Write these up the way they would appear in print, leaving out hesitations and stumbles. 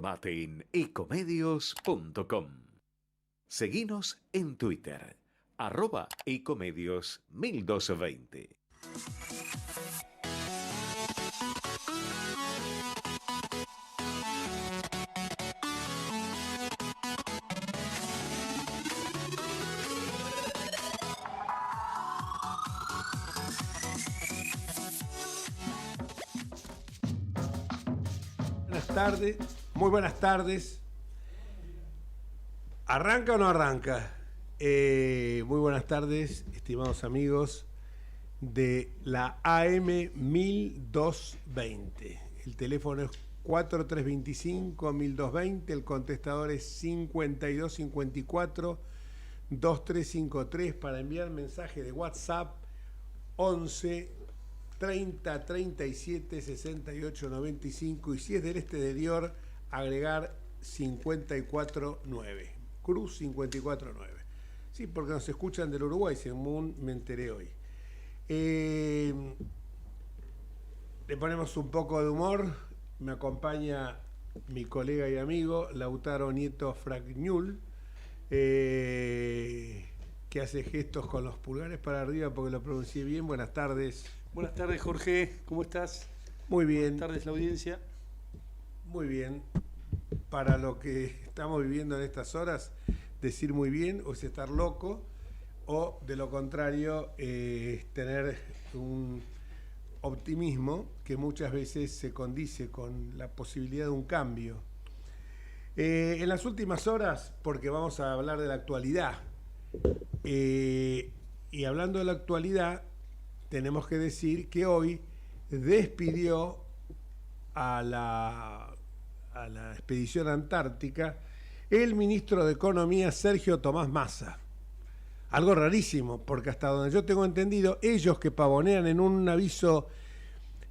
Informate en ecomedios.com. Seguinos en Twitter, @ecomedios1220. Buenas tardes, muy buenas tardes. ¿Arranca o no arranca? Muy buenas tardes, estimados amigos de la AM 1220. El teléfono es 4325-1220, el contestador es 5254-2353 para enviar mensaje de WhatsApp 11 30 37 68 95 y si es del exterior agregar 549, Cruz 549. Sí, porque nos escuchan del Uruguay, según me enteré hoy. Le ponemos un poco de humor. Me acompaña mi colega y amigo Lautaro Nieto Fragnul, que hace gestos con los pulgares para arriba porque lo pronuncié bien. Buenas tardes. Buenas tardes, Jorge. ¿Cómo estás? Muy bien. Buenas tardes, la audiencia. Muy bien. Para lo que estamos viviendo en estas horas, decir muy bien o es estar loco, o de lo contrario, tener un optimismo que muchas veces se condice con la posibilidad de un cambio. En las últimas horas, porque vamos a hablar de la actualidad, y hablando de la actualidad, tenemos que decir que hoy despidió a la expedición antártica el ministro de Economía Sergio Tomás Massa. Algo rarísimo, porque hasta donde yo tengo entendido, ellos que pavonean en un aviso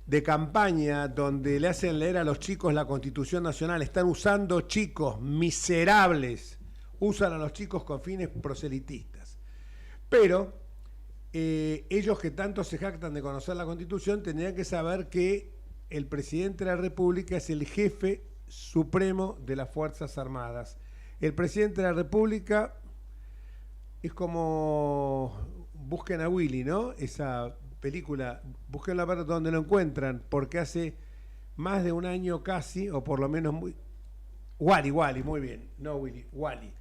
de campaña donde le hacen leer a los chicos la Constitución Nacional, están usando chicos miserables, usan a los chicos con fines proselitistas. Pero ellos que tanto se jactan de conocer la Constitución tendrían que saber que el presidente de la República es el jefe supremo de las Fuerzas Armadas. El presidente de la República es como Busquen a Willy, ¿no? Esa película, busquen a ver dónde lo encuentran, porque hace más de un año casi, o por lo menos Wally, muy bien, no Willy, Wally.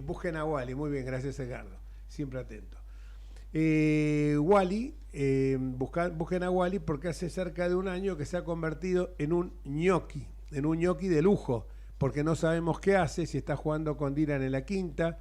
Busquen a Wally, muy bien, gracias Edgardo, siempre atento. Wally, busquen a Wally porque hace cerca de un año que se ha convertido en un ñoqui de lujo, porque no sabemos qué hace, si está jugando con Dylan en la quinta,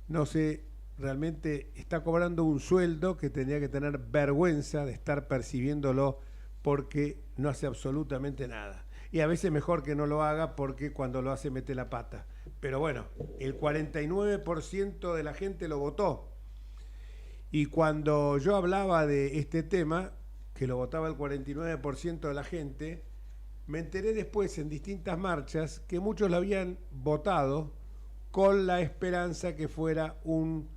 no sé, realmente está cobrando un sueldo que tendría que tener vergüenza de estar percibiéndolo porque no hace absolutamente nada. Y a veces mejor que no lo haga porque cuando lo hace mete la pata. Pero bueno, el 49% de la gente lo votó. Y cuando yo hablaba de este tema, que lo votaba el 49% de la gente, me enteré después en distintas marchas que muchos lo habían votado con la esperanza que fuera un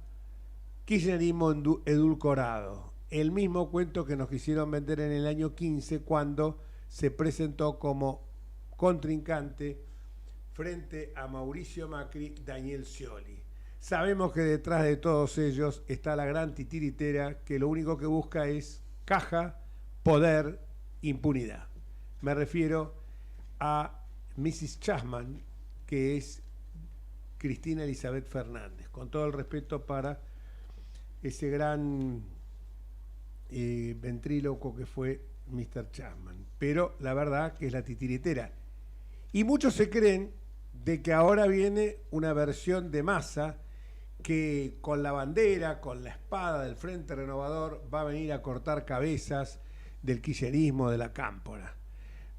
kirchnerismo edulcorado. El mismo cuento que nos quisieron vender en el año 15 cuando se presentó como contrincante frente a Mauricio Macri, Daniel Scioli. Sabemos que detrás de todos ellos está la gran titiritera que lo único que busca es caja, poder, impunidad. Me refiero a Mrs. Chasman, que es Cristina Elizabeth Fernández, con todo el respeto para ese gran ventríloco que fue Mr. Chasman. Pero la verdad que es la titiritera. Y muchos se creen de que ahora viene una versión de Massa que con la bandera, con la espada del Frente Renovador va a venir a cortar cabezas del kirchnerismo, de la cámpora.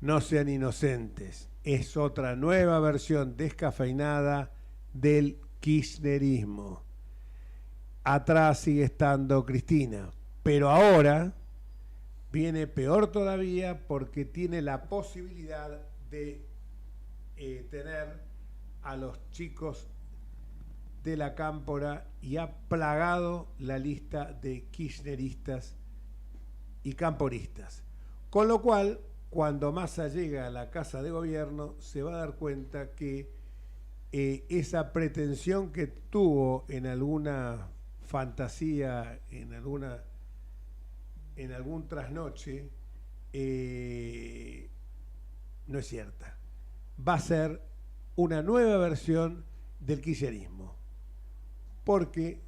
No sean inocentes, es otra nueva versión descafeinada del kirchnerismo. Atrás sigue estando Cristina, pero ahora viene peor todavía porque tiene la posibilidad de tener a los chicos de la cámpora y ha plagado la lista de kirchneristas y camporistas. Con lo cual, cuando Massa llega a la Casa de Gobierno, se va a dar cuenta que esa pretensión que tuvo en alguna fantasía, en algún trasnoche, no es cierta. Va a ser una nueva versión del kirchnerismo. Porque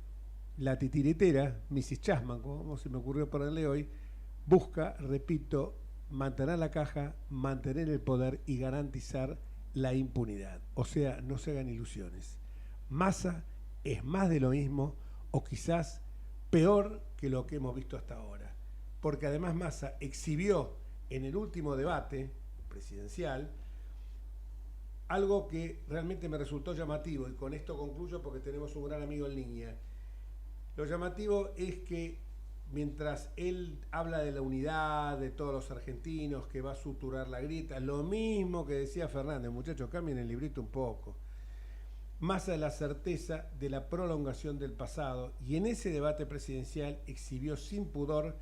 la titiritera, Mrs. Chasman, como se me ocurrió ponerle hoy, busca, repito, mantener la caja, mantener el poder y garantizar la impunidad. O sea, no se hagan ilusiones. Massa es más de lo mismo o quizás peor que lo que hemos visto hasta ahora. Porque además Massa exhibió en el último debate presidencial algo que realmente me resultó llamativo, y con esto concluyo porque tenemos un gran amigo en línea. Lo llamativo es que mientras él habla de la unidad de todos los argentinos, que va a suturar la grieta, lo mismo que decía Fernández, muchachos, cambien el librito un poco. Massa de la certeza de la prolongación del pasado, y en ese debate presidencial exhibió sin pudor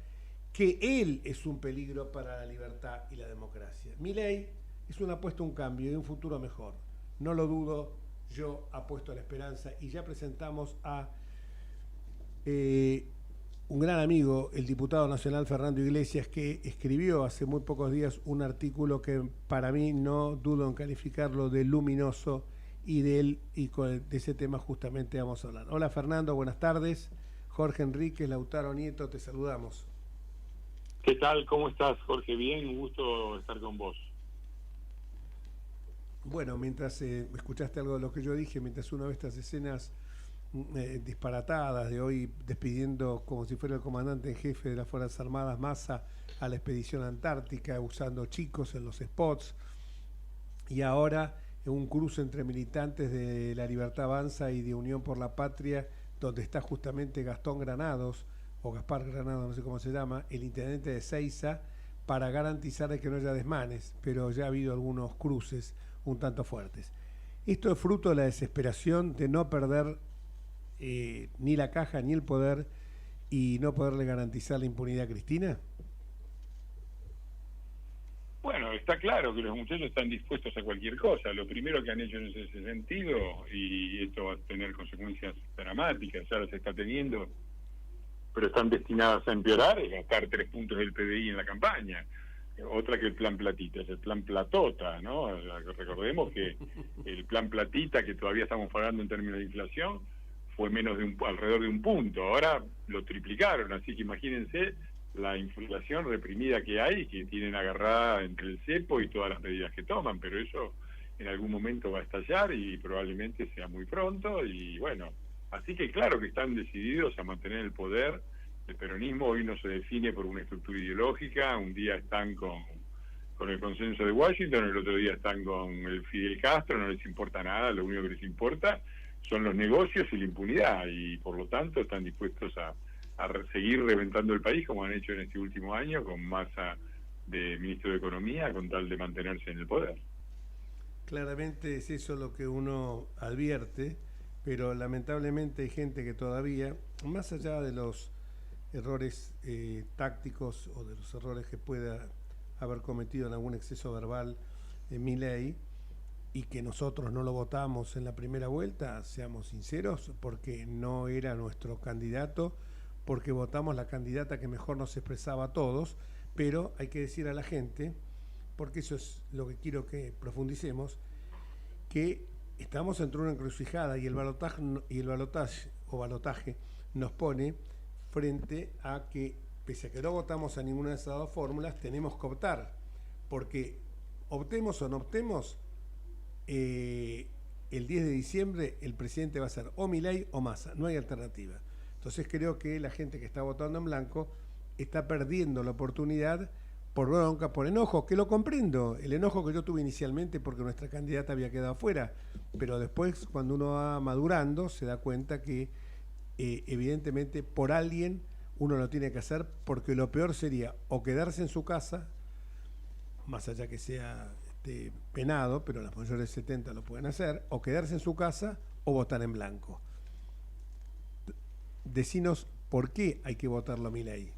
que él es un peligro para la libertad y la democracia. Milei es una apuesta a un cambio y un futuro mejor. No lo dudo, yo apuesto a la esperanza, y ya presentamos a un gran amigo, el diputado nacional Fernando Iglesias, que escribió hace muy pocos días un artículo que para mí no dudo en calificarlo de luminoso, y de ese tema justamente vamos a hablar. Hola Fernando, buenas tardes. Jorge Enríquez, Lautaro Nieto, te saludamos. ¿Qué tal? ¿Cómo estás, Jorge? Bien, un gusto estar con vos. Bueno, mientras escuchaste algo de lo que yo dije, mientras uno ve estas escenas disparatadas de hoy despidiendo como si fuera el comandante en jefe de las Fuerzas Armadas Massa a la expedición antártica, usando chicos en los spots, y ahora un cruce entre militantes de La Libertad Avanza y de Unión por la Patria, donde está justamente Gastón Granados, o Gaspar Granados, no sé cómo se llama, el intendente de Seiza, para garantizar de que no haya desmanes, pero ya ha habido algunos cruces un tanto fuertes. Esto es fruto de la desesperación de no perder ni la caja ni el poder y no poderle garantizar la impunidad a Cristina. Bueno, está claro que los muchachos están dispuestos a cualquier cosa. Lo primero que han hecho en ese sentido, y esto va a tener consecuencias dramáticas, ya las está teniendo, pero están destinadas a empeorar, es gastar 3 puntos del PBI en la campaña. Otra que el plan Platita, es el plan Platota, ¿no? Recordemos que el plan Platita, que todavía estamos pagando en términos de inflación, fue menos de alrededor de 1 punto. Ahora lo triplicaron, así que imagínense la inflación reprimida que hay, que tienen agarrada entre el cepo y todas las medidas que toman, pero eso en algún momento va a estallar y probablemente sea muy pronto, y bueno, así que claro que están decididos a mantener el poder. El peronismo hoy no se define por una estructura ideológica, un día están con el consenso de Washington, el otro día están con el Fidel Castro, no les importa nada, lo único que les importa son los negocios y la impunidad, y por lo tanto están dispuestos a seguir reventando el país como han hecho en este último año, con Massa de ministro de Economía, con tal de mantenerse en el poder. Claramente es eso lo que uno advierte, pero lamentablemente hay gente que todavía, más allá de los errores tácticos o de los errores que pueda haber cometido en algún exceso verbal en Milei, y que nosotros no lo votamos en la primera vuelta, seamos sinceros, porque no era nuestro candidato, porque votamos la candidata que mejor nos expresaba a todos, pero hay que decir a la gente, porque eso es lo que quiero que profundicemos, que estamos entre una encrucijada, y el balotaje nos pone frente a que, pese a que no votamos a ninguna de esas dos fórmulas, tenemos que optar, porque optemos o no optemos, el 10 de diciembre el presidente va a ser o Milei o Massa, no hay alternativa. Entonces creo que la gente que está votando en blanco está perdiendo la oportunidad por bronca, por enojo, que lo comprendo, el enojo que yo tuve inicialmente porque nuestra candidata había quedado afuera, pero después cuando uno va madurando se da cuenta que evidentemente por alguien uno lo tiene que hacer, porque lo peor sería o quedarse en su casa, más allá que sea penado, pero las mayores de 70 lo pueden hacer, o quedarse en su casa o votar en blanco. Decinos por qué hay que votarlo a Milei.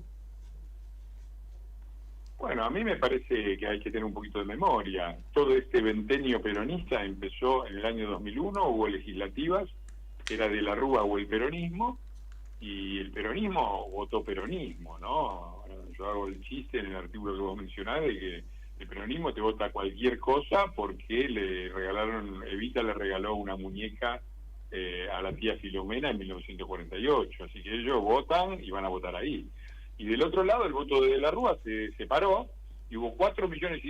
Bueno, a mí me parece que hay que tener un poquito de memoria. Todo este ventenio peronista empezó en el año 2001, hubo legislativas, era de la Rúa o el peronismo, y el peronismo votó peronismo, ¿no? Yo hago el chiste en el artículo que vos mencionás de que el peronismo te vota cualquier cosa porque Evita le regaló una muñeca a la tía Filomena en 1948, así que ellos votan y van a votar ahí. Y del otro lado el voto de la Rúa se separó y hubo 4,5 millones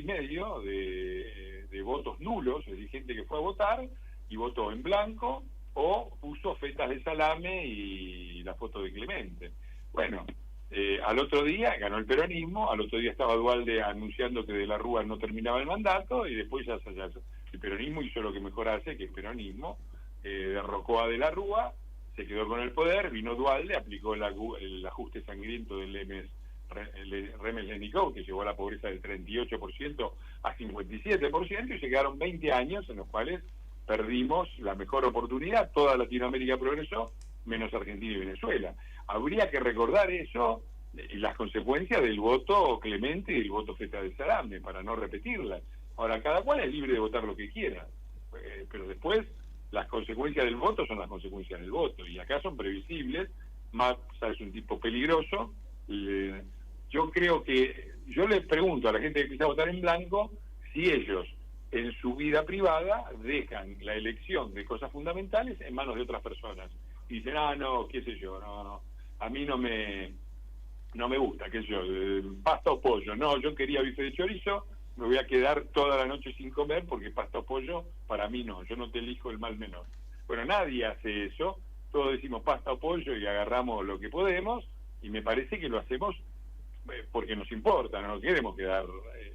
de votos nulos, es decir, gente que fue a votar y votó en blanco o puso fetas de salame y la foto de Clemente. Bueno, al otro día ganó el peronismo, al otro día estaba Duhalde anunciando que de la Rúa no terminaba el mandato y después ya el peronismo hizo lo que mejor hace, que es peronismo, derrocó a de la Rúa, se quedó con el poder, vino Duhalde, aplicó el ajuste sangriento del Remes-Lenikov, que llevó a la pobreza del 38% a 57%, y se quedaron 20 años en los cuales perdimos la mejor oportunidad. Toda Latinoamérica progresó, menos Argentina y Venezuela. Habría que recordar eso y las consecuencias del voto Clemente y del voto feta de salame, para no repetirlas. Ahora, cada cual es libre de votar lo que quiera, pero después las consecuencias del voto son las consecuencias del voto, y acá son previsibles. Massa es un tipo peligroso. Yo creo que, yo les pregunto a la gente que empieza a votar en blanco, si ellos en su vida privada dejan la elección de cosas fundamentales en manos de otras personas. Y dicen, no, qué sé yo, no, a mí no me gusta, qué sé yo, pasta o pollo, no, yo quería bife de chorizo, me voy a quedar toda la noche sin comer porque pasta o pollo para mí no, yo no te elijo el mal menor. Bueno, nadie hace eso, todos decimos pasta o pollo y agarramos lo que podemos, y me parece que lo hacemos porque nos importa, no nos queremos quedar.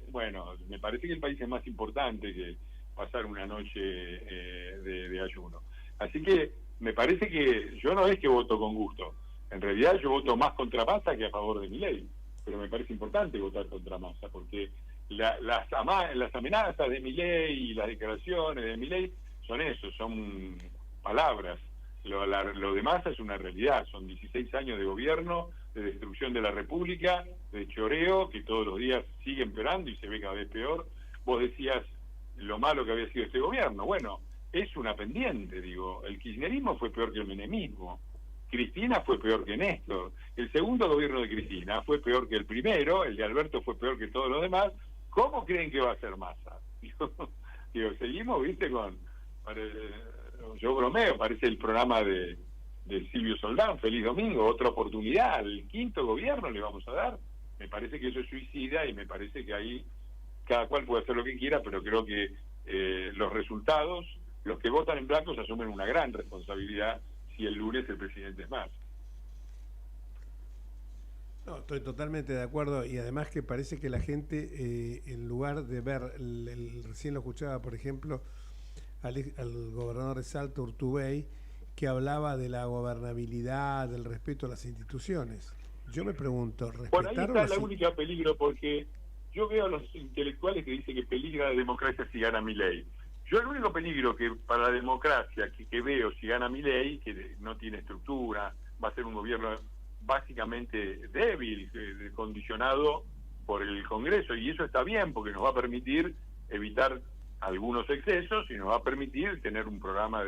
Bueno, me parece que el país es más importante que pasar una noche de ayuno. Así que me parece que yo no es que voto con gusto, en realidad yo voto más contra Massa que a favor de Milei, pero me parece importante votar contra Massa porque las amenazas de Milei y las declaraciones de Milei son eso, son palabras. Lo de Massa es una realidad, son 16 años de gobierno, de destrucción de la República, de choreo, que todos los días sigue empeorando y se ve cada vez peor. Vos decías lo malo que había sido este gobierno, bueno, es una pendiente, digo, el kirchnerismo fue peor que el menemismo, Cristina fue peor que Néstor, el segundo gobierno de Cristina fue peor que el primero, el de Alberto fue peor que todos los demás. ¿Cómo creen que va a ser Massa? Digo, seguimos, viste, yo bromeo, parece el programa de Silvio Soldán, Feliz Domingo, otra oportunidad, el quinto gobierno le vamos a dar. Me parece que eso es suicida y me parece que ahí cada cual puede hacer lo que quiera, pero creo que los resultados, los que votan en blanco se asumen una gran responsabilidad si el lunes el presidente es Massa. No, estoy totalmente de acuerdo, y además que parece que la gente, en lugar de ver, recién lo escuchaba, por ejemplo, al gobernador de Salta, Urtubey, que hablaba de la gobernabilidad, del respeto a las instituciones. Yo me pregunto, Por ahí está la única peligro, porque yo veo a los intelectuales que dicen que peligra la democracia si gana Milei. Yo el único peligro que para la democracia que veo si gana Milei, que no tiene estructura, va a ser un gobierno básicamente débil, condicionado por el Congreso, y eso está bien porque nos va a permitir evitar algunos excesos y nos va a permitir tener un programa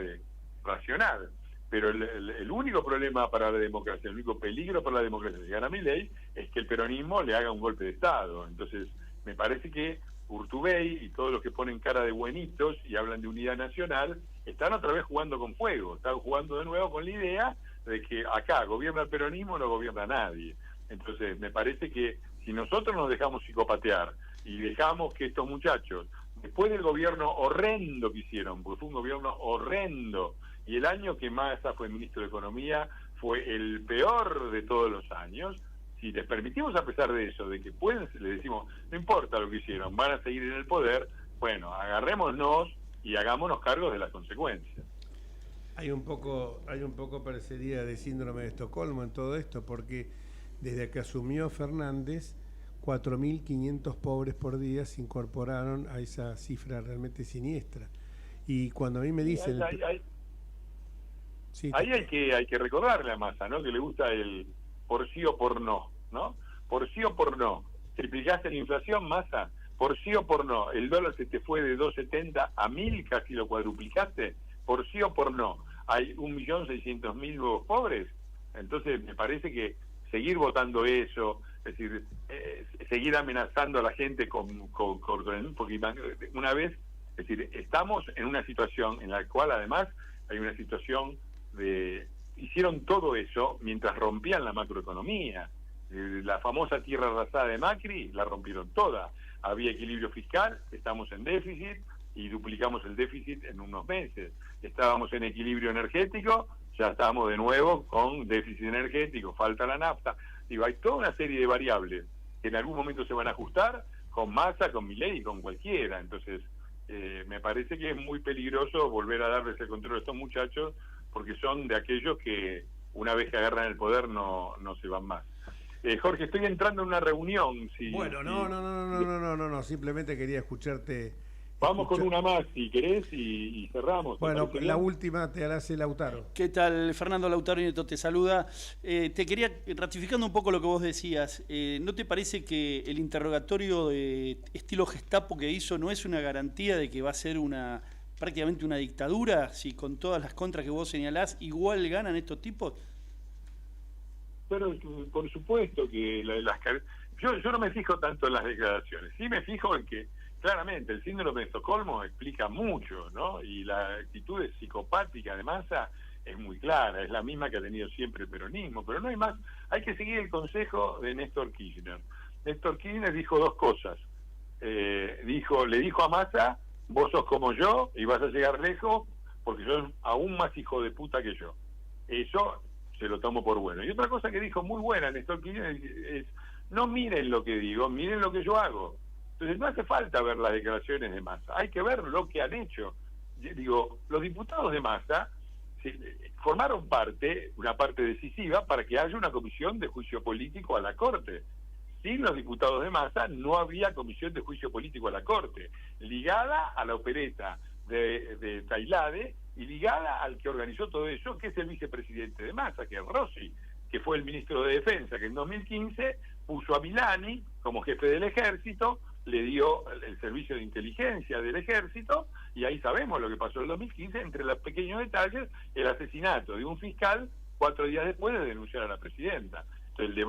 racional. Pero el único problema para la democracia, el único peligro para la democracia si gana Milei es que el peronismo le haga un golpe de Estado. Entonces me parece que Urtubey y todos los que ponen cara de buenitos y hablan de unidad nacional están otra vez jugando con fuego, están jugando de nuevo con la idea de que acá gobierna el peronismo, no gobierna nadie. Entonces me parece que si nosotros nos dejamos psicopatear y dejamos que estos muchachos, después del gobierno horrendo que hicieron, porque fue un gobierno horrendo, y el año que Massa fue ministro de Economía fue el peor de todos los años, si les permitimos, a pesar de eso, de que pueden, les decimos, no importa lo que hicieron, van a seguir en el poder, bueno, agarrémonos y hagámonos cargos de las consecuencias. Hay un poco parecería de síndrome de Estocolmo en todo esto, porque desde que asumió Fernández, 4.500 pobres por día se incorporaron a esa cifra realmente siniestra. Y cuando a mí me dicen... Ahí hay que recordarle a Massa, ¿no? Que le gusta el por sí o por no, ¿no? Por sí o por no. triplicaste la inflación, Massa, por sí o por no, el dólar se te fue de 2.70 a 1.000, casi lo cuadruplicaste, por sí o por no, hay 1.600.000 nuevos pobres. Entonces me parece que seguir votando eso, es decir, seguir amenazando a la gente porque una vez, es decir, estamos en una situación en la cual además hay una situación hicieron todo eso mientras rompían la macroeconomía. La famosa tierra arrasada de Macri la rompieron toda. Había equilibrio fiscal, estamos en déficit y duplicamos el déficit en unos meses. Estábamos en equilibrio energético, ya estamos de nuevo con déficit energético, falta la nafta. Digo, hay toda una serie de variables que en algún momento se van a ajustar con Massa, con Milei y con cualquiera. Entonces, me parece que es muy peligroso volver a darles el control a estos muchachos, porque son de aquellos que una vez que agarran el poder no se van más. Jorge, estoy entrando en una reunión. Bueno, no, simplemente quería escucharte. Vamos con una más, si querés, y cerramos. Bueno, la última te la hace Lautaro. ¿Qué tal? Fernando Lautaro Nieto te saluda. Te quería, ratificando un poco lo que vos decías, ¿no te parece que el interrogatorio de estilo Gestapo que hizo no es una garantía de que va a ser prácticamente una dictadura? Si con todas las contras que vos señalás, igual ganan estos tipos. Pero por supuesto que yo no me fijo tanto en las declaraciones, sí me fijo en que claramente el síndrome de Estocolmo explica mucho, ¿no? Y la actitud psicopática de Massa es muy clara, es la misma que ha tenido siempre el peronismo, pero no hay más, hay que seguir el consejo de Néstor Kirchner. Néstor Kirchner dijo dos cosas, le dijo a Massa, vos sos como yo y vas a llegar lejos porque sos aún más hijo de puta que yo. Eso se lo tomo por bueno. Y otra cosa que dijo muy buena Néstor Kirchner es, no miren lo que digo, miren lo que yo hago. Entonces no hace falta ver las declaraciones de Massa, hay que ver lo que han hecho. Digo, los diputados de Massa formaron una parte decisiva para que haya una comisión de juicio político a la Corte. Sin los diputados de Massa no había comisión de juicio político a la Corte, ligada a la opereta de Tailade y ligada al que organizó todo eso, que es el vicepresidente de Massa, que es Rossi, que fue el ministro de Defensa, que en 2015 puso a Milani como jefe del ejército, le dio el servicio de inteligencia del ejército, y ahí sabemos lo que pasó en el 2015, entre los pequeños detalles, el asesinato de un fiscal 4 días después de denunciar a la presidenta. Entonces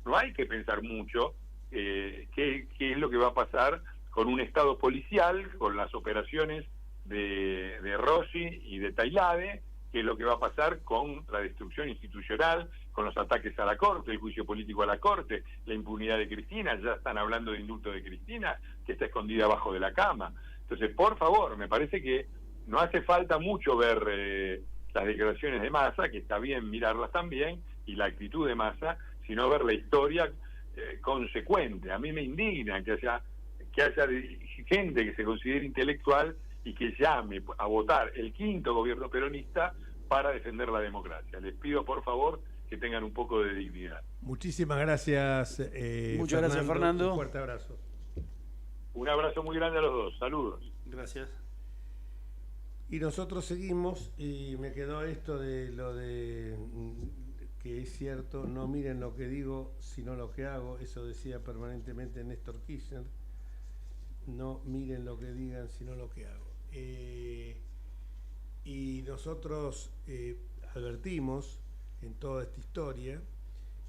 no hay que pensar mucho qué es lo que va a pasar con un estado policial, con las operaciones de Rossi y de Tailade, qué es lo que va a pasar con la destrucción institucional, con los ataques a la Corte, el juicio político a la Corte, la impunidad de Cristina, ya están hablando de indulto de Cristina, que está escondida abajo de la cama. Entonces, por favor, me parece que no hace falta mucho ver las declaraciones de Massa, que está bien mirarlas también, y la actitud de Massa, sino ver la historia consecuente. A mí me indigna que haya gente que se considere intelectual y que llame a votar el 5º gobierno peronista para defender la democracia. Les pido, por favor, que tengan un poco de dignidad. Muchísimas gracias. Muchas gracias, Fernando. Un fuerte abrazo. Un abrazo muy grande a los dos. Saludos. Gracias. Y nosotros seguimos, y me quedó esto de lo de que es cierto, no miren lo que digo, sino lo que hago. Eso decía permanentemente Néstor Kirchner. No miren lo que digan, sino lo que hago. Y nosotros advertimos en toda esta historia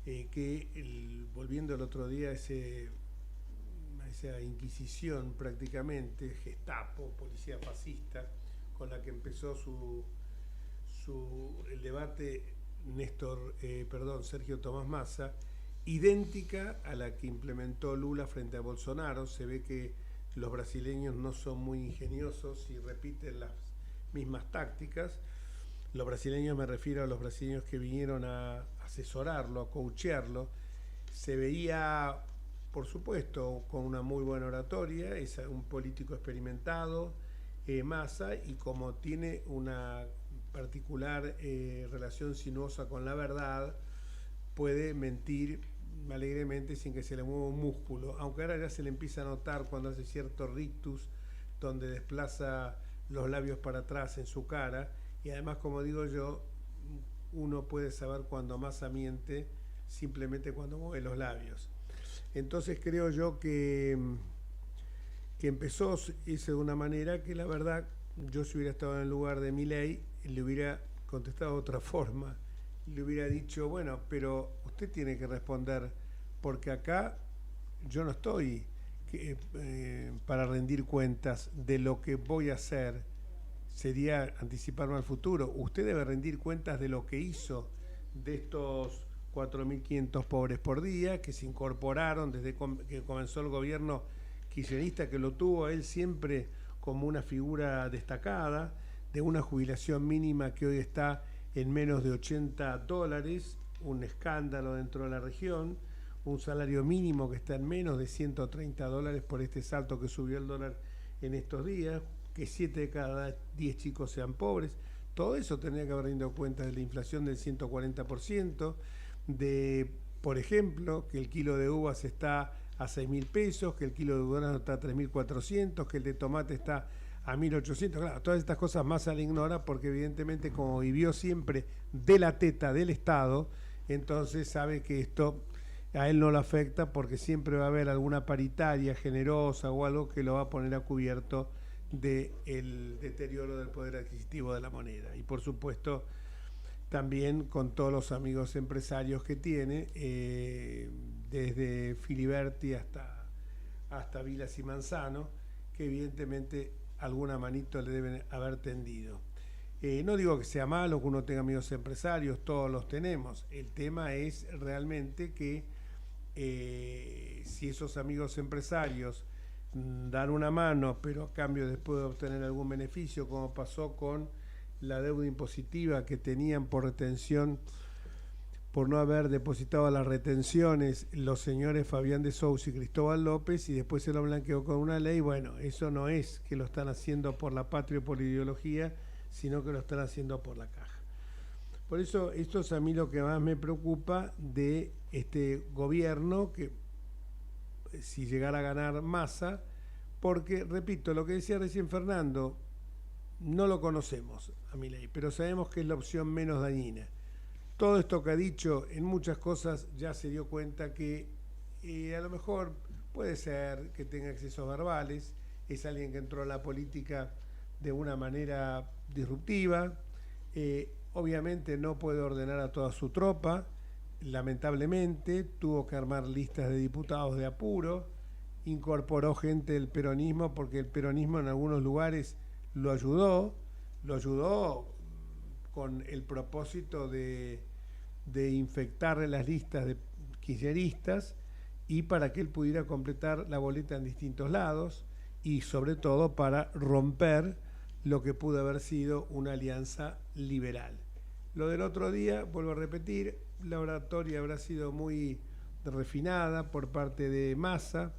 que volviendo el otro día a esa inquisición prácticamente, Gestapo, policía fascista, con la que empezó el debate Sergio Tomás Massa, idéntica a la que implementó Lula frente a Bolsonaro. Se ve que los brasileños no son muy ingeniosos y repiten las mismas tácticas. Los brasileños, me refiero a los brasileños que vinieron a asesorarlo, a coachearlo. Se veía, por supuesto, con una muy buena oratoria, es un político experimentado, Massa, y como tiene una particular relación sinuosa con la verdad, puede mentir alegremente sin que se le mueva un músculo, aunque ahora ya se le empieza a notar cuando hace cierto rictus donde desplaza los labios para atrás en su cara, y además, como digo yo, uno puede saber cuando Massa miente simplemente cuando mueve los labios. Entonces creo yo que empezó hice de una manera que la verdad yo si hubiera estado en el lugar de Milei le hubiera contestado de otra forma, le hubiera dicho, bueno, pero usted tiene que responder porque acá yo no estoy para rendir cuentas de lo que voy a hacer, sería anticiparme al futuro. Usted debe rendir cuentas de lo que hizo, de estos 4.500 pobres por día que se incorporaron desde que comenzó el gobierno kirchnerista, que lo tuvo él siempre como una figura destacada, de una jubilación mínima que hoy está en menos de $80, un escándalo dentro de la región, un salario mínimo que está en menos de $130 por este salto que subió el dólar en estos días, que 7 de cada 10 chicos sean pobres. Todo eso tendría que haber rendido cuenta de la inflación del 140%, de, por ejemplo, que el kilo de uvas está a 6.000 pesos, que el kilo de durazno está a 3.400, que el de tomate está a 1.800. Claro, todas estas cosas más se le ignora porque evidentemente como vivió siempre de la teta del Estado, entonces sabe que esto a él no lo afecta porque siempre va a haber alguna paritaria generosa o algo que lo va a poner a cubierto del deterioro del poder adquisitivo de la moneda. Y por supuesto también con todos los amigos empresarios que tiene, desde Filiberti hasta Vilas y Manzano, que evidentemente alguna manito le deben haber tendido. No digo que sea malo que uno tenga amigos empresarios, todos los tenemos. El tema es realmente que si esos amigos empresarios dan una mano, pero a cambio después de obtener algún beneficio, como pasó con la deuda impositiva que tenían por retención, por no haber depositado las retenciones los señores Fabián de Sousa y Cristóbal López, y después se lo blanqueó con una ley. Bueno, eso no es que lo están haciendo por la patria o por la ideología, sino que lo están haciendo por la caja. Por eso esto es a mí lo que más me preocupa de este gobierno, que si llegara a ganar Massa, porque, repito, lo que decía recién Fernando, no lo conocemos a Milei, pero sabemos que es la opción menos dañina. Todo esto que ha dicho en muchas cosas ya se dio cuenta que a lo mejor puede ser que tenga excesos verbales, es alguien que entró a la política de una manera disruptiva, obviamente no puede ordenar a toda su tropa, lamentablemente tuvo que armar listas de diputados de apuro, incorporó gente del peronismo porque el peronismo en algunos lugares lo ayudó con el propósito de infectarle las listas de kirchneristas y para que él pudiera completar la boleta en distintos lados y sobre todo para romper lo que pudo haber sido una alianza liberal. Lo del otro día, vuelvo a repetir, la oratoria habrá sido muy refinada por parte de Massa,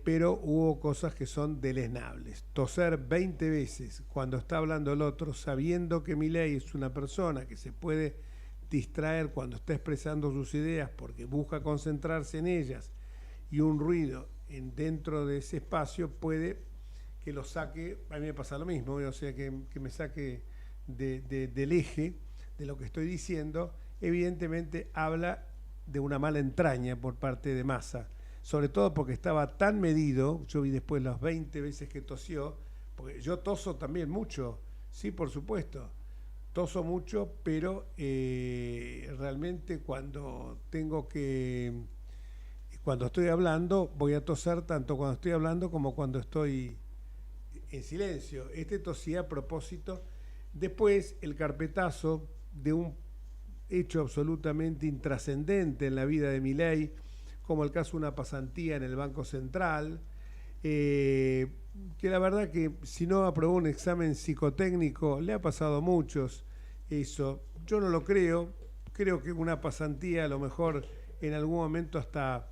pero hubo cosas que son deleznables. Toser 20 veces cuando está hablando el otro, sabiendo que Milei es una persona que se puede distraer cuando está expresando sus ideas porque busca concentrarse en ellas, y un ruido dentro de ese espacio puede que lo saque, a mí me pasa lo mismo, o sea, que me saque del eje de lo que estoy diciendo. Evidentemente habla de una mala entraña por parte de Massa, sobre todo porque estaba tan medido. Yo vi después las 20 veces que tosió, porque yo toso también mucho, sí, por supuesto, toso mucho, pero realmente cuando estoy hablando voy a toser tanto cuando estoy hablando como cuando estoy en silencio. Tosía a propósito. Después el carpetazo de un hecho absolutamente intrascendente en la vida de Milei, como el caso de una pasantía en el Banco Central, que la verdad que si no aprobó un examen psicotécnico, le ha pasado a muchos eso. Yo no lo creo que una pasantía a lo mejor en algún momento hasta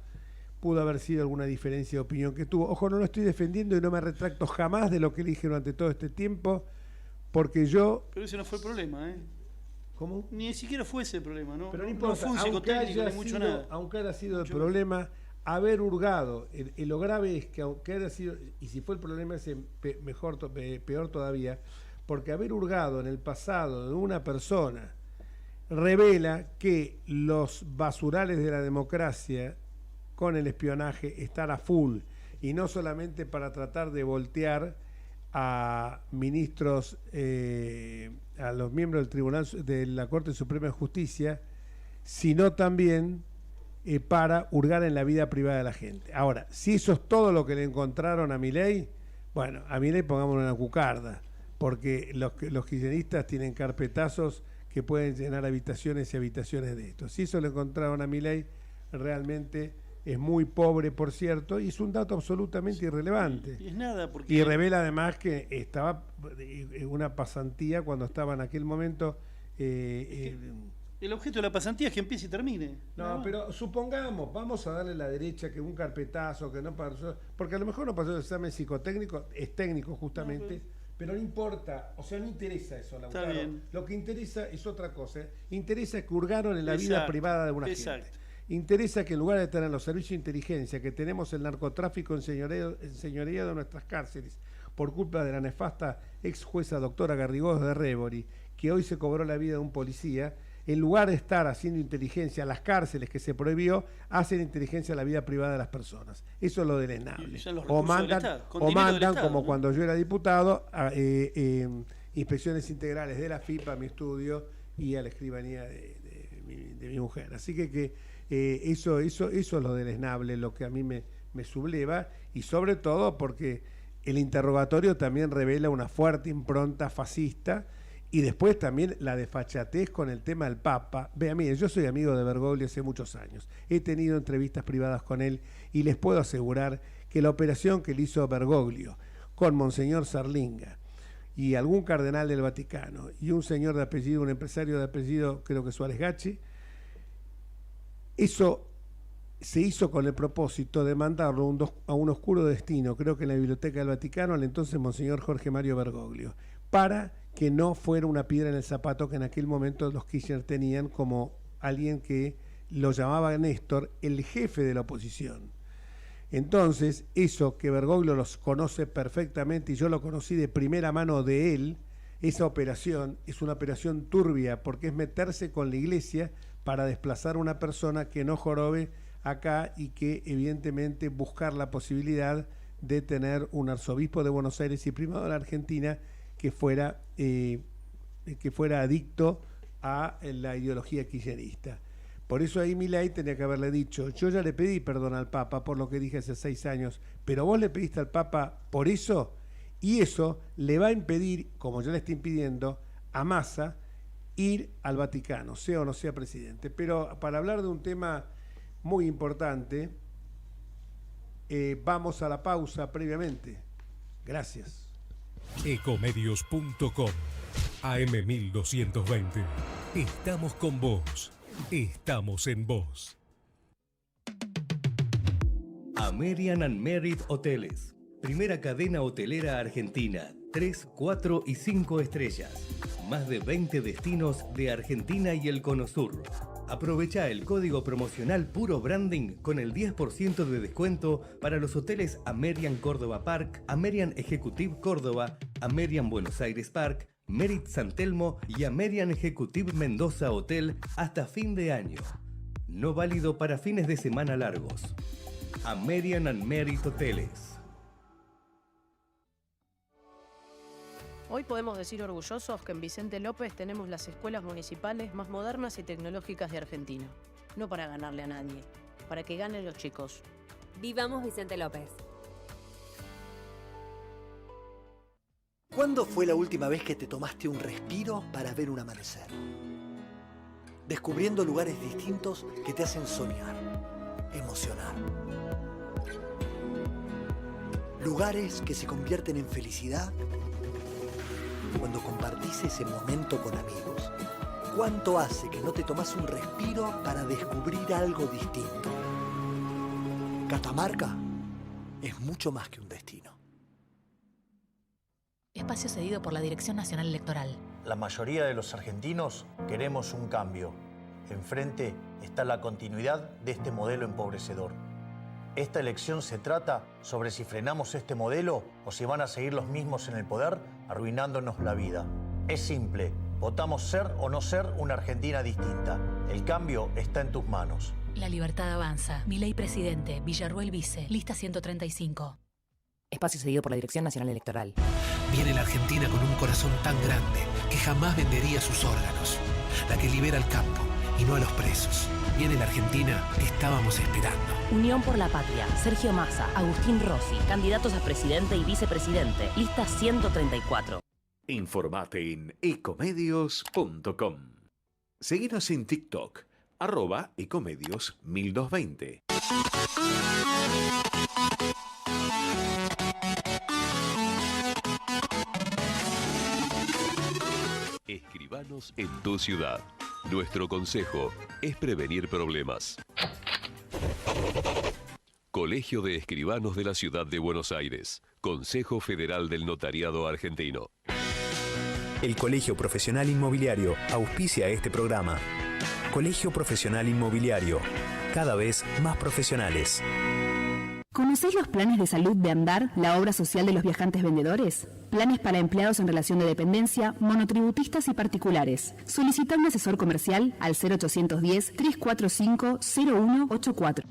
pudo haber sido alguna diferencia de opinión que tuvo. Ojo, no lo estoy defendiendo y no me retracto jamás de lo que dije durante todo este tiempo, porque yo... Pero ese no fue el problema, ¿eh? ¿Cómo? Ni siquiera fue ese el problema, ¿no? Pero no importa, no fue un psicotécnico ni mucho nada. Aunque haya sido el problema, haber hurgado, lo grave es que aunque haya sido, y si fue el problema es peor todavía, porque haber hurgado en el pasado de una persona revela que los basurales de la democracia con el espionaje, estar a full, y no solamente para tratar de voltear a ministros, a los miembros del Tribunal de la Corte Suprema de Justicia, sino también para hurgar en la vida privada de la gente. Ahora, si eso es todo lo que le encontraron a Milei, bueno, a Milei pongámoslo en la cucarda, porque los kirchneristas tienen carpetazos que pueden llenar habitaciones y habitaciones de esto. Si eso le encontraron a Milei, realmente es muy pobre, por cierto, y es un dato absolutamente irrelevante. Y es nada, porque... Y revela además que estaba una pasantía cuando estaba en aquel momento... el objeto de la pasantía es que empiece y termine. No, pero supongamos, vamos a darle a la derecha que un carpetazo, que no pasó, porque a lo mejor no pasó el examen psicotécnico, es técnico justamente, pero no importa, o sea, no interesa eso, Lautaro. Está bien. Lo que interesa es otra cosa, interesa que hurgaron en la vida privada de una gente. Interesa que en lugar de tener los servicios de inteligencia, que tenemos el narcotráfico enseñoreado de nuestras cárceles, por culpa de la nefasta ex jueza doctora Garrigós de Rébori, que hoy se cobró la vida de un policía, en lugar de estar haciendo inteligencia a las cárceles que se prohibió, hacen inteligencia a la vida privada de las personas. Eso es lo deleznable. O mandan, como cuando yo era diputado, inspecciones integrales de la FIP a mi estudio y a la escribanía de mi mujer. Así que eso es lo deleznable, lo que a mí me subleva, y sobre todo porque el interrogatorio también revela una fuerte impronta fascista. Y después también la desfachatez con el tema del Papa. Vean, miren, yo soy amigo de Bergoglio hace muchos años. He tenido entrevistas privadas con él y les puedo asegurar que la operación que le hizo Bergoglio con Monseñor Zarlinga y algún cardenal del Vaticano y un señor de apellido, un empresario de apellido, creo que Suárez Gachi, eso se hizo con el propósito de mandarlo a un oscuro destino, creo que en la Biblioteca del Vaticano, al entonces Monseñor Jorge Mario Bergoglio, para que no fuera una piedra en el zapato que en aquel momento los Kirchner tenían como alguien que lo llamaba Néstor, el jefe de la oposición. Entonces, eso que Bergoglio los conoce perfectamente, y yo lo conocí de primera mano de él, esa operación es una operación turbia, porque es meterse con la iglesia para desplazar a una persona que no jorobe acá y que evidentemente buscar la posibilidad de tener un arzobispo de Buenos Aires y primado de la Argentina que fuera adicto a la ideología kirchnerista. Por eso ahí Milei tenía que haberle dicho, yo ya le pedí perdón al Papa por lo que dije hace 6 años, pero vos le pediste al Papa por eso, y eso le va a impedir, como ya le está impidiendo, a Massa ir al Vaticano, sea o no sea presidente. Pero para hablar de un tema muy importante, vamos a la pausa previamente. Gracias. Ecomedios.com AM1220. Estamos con vos. Estamos en vos. American and Merit Hoteles. Primera cadena hotelera argentina. 3, 4 y 5 estrellas. Más de 20 destinos de Argentina y el Cono Sur. Aprovecha el código promocional Puro Branding con el 10% de descuento para los hoteles American Córdoba Park, American Executive Córdoba, American Buenos Aires Park, Merit San Telmo y American Executive Mendoza Hotel hasta fin de año. No válido para fines de semana largos. American and Merit Hoteles. Hoy podemos decir orgullosos que en Vicente López tenemos las escuelas municipales más modernas y tecnológicas de Argentina. No para ganarle a nadie, para que ganen los chicos. Vivamos Vicente López. ¿Cuándo fue la última vez que te tomaste un respiro para ver un amanecer? Descubriendo lugares distintos que te hacen soñar, emocionar. Lugares que se convierten en felicidad cuando compartís ese momento con amigos. ¿Cuánto hace que no te tomás un respiro para descubrir algo distinto? Catamarca es mucho más que un destino. Espacio cedido por la Dirección Nacional Electoral. La mayoría de los argentinos queremos un cambio. Enfrente está la continuidad de este modelo empobrecedor. Esta elección se trata sobre si frenamos este modelo o si van a seguir los mismos en el poder, arruinándonos la vida. Es simple, votamos ser o no ser una Argentina distinta. El cambio está en tus manos. La libertad avanza. Milei presidente, Villarruel vice, lista 135. Espacio cedido por la Dirección Nacional Electoral. Viene la Argentina con un corazón tan grande que jamás vendería sus órganos. La que libera al campo y no a los presos. Viene la Argentina que estábamos esperando. Unión por la Patria, Sergio Massa, Agustín Rossi, candidatos a presidente y vicepresidente, lista 134. Informate en ecomedios.com. Seguinos en TikTok, @ecomedios1220. Escribanos en tu ciudad. Nuestro consejo es prevenir problemas. Colegio de Escribanos de la Ciudad de Buenos Aires. Consejo Federal del Notariado Argentino. El Colegio Profesional Inmobiliario auspicia este programa. Colegio Profesional Inmobiliario, cada vez más profesionales. ¿Conocéis los planes de salud de Andar, la obra social de los viajantes vendedores? Planes para empleados en relación de dependencia, monotributistas y particulares. Solicita un asesor comercial al 0810-345-0184.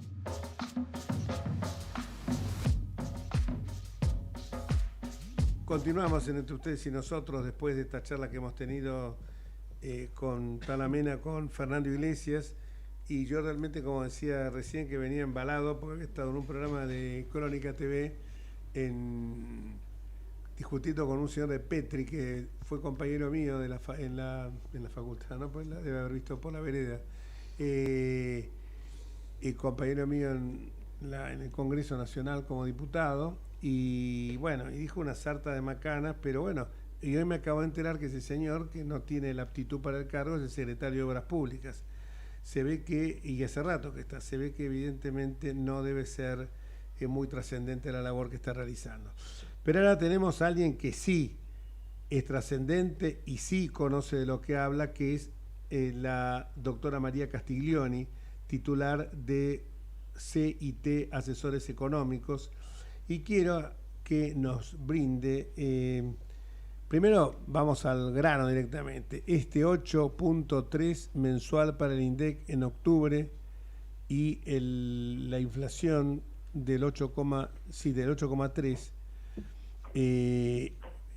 Continuamos en Entre Ustedes y Nosotros después de esta charla que hemos tenido con tan amena con Fernando Iglesias. Y yo realmente, como decía recién, que venía embalado porque había estado en un programa de Crónica TV discutiendo con un señor de Petri que fue compañero mío de en la facultad, ¿no? Pues debe haber visto por la vereda. Y compañero mío en el Congreso Nacional como diputado. Y bueno, y dijo una sarta de macanas, pero bueno, y hoy me acabo de enterar que ese señor, que no tiene la aptitud para el cargo, es el secretario de Obras Públicas. Se ve que, y hace rato que está, se ve que evidentemente no debe ser muy trascendente la labor que está realizando. Pero ahora tenemos a alguien que sí es trascendente y sí conoce de lo que habla, que es la doctora María Castiglioni, titular de CIT Asesores Económicos, y quiero que nos brinde... Primero vamos al grano directamente. Este 8.3 mensual para el INDEC en octubre y la inflación del 8,3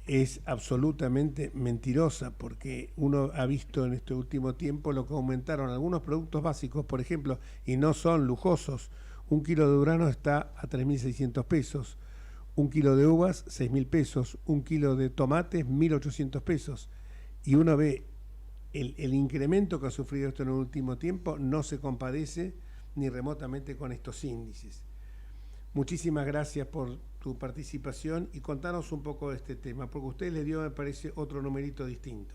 es absolutamente mentirosa, porque uno ha visto en este último tiempo lo que aumentaron algunos productos básicos, por ejemplo, y no son lujosos. Un kilo de durazno está a 3.600 pesos. Un kilo de uvas, 6.000 pesos. Un kilo de tomates, 1.800 pesos. Y uno ve el incremento que ha sufrido esto en el último tiempo, no se compadece ni remotamente con estos índices. Muchísimas gracias por tu participación y contanos un poco de este tema, porque usted le dio, me parece, otro numerito distinto.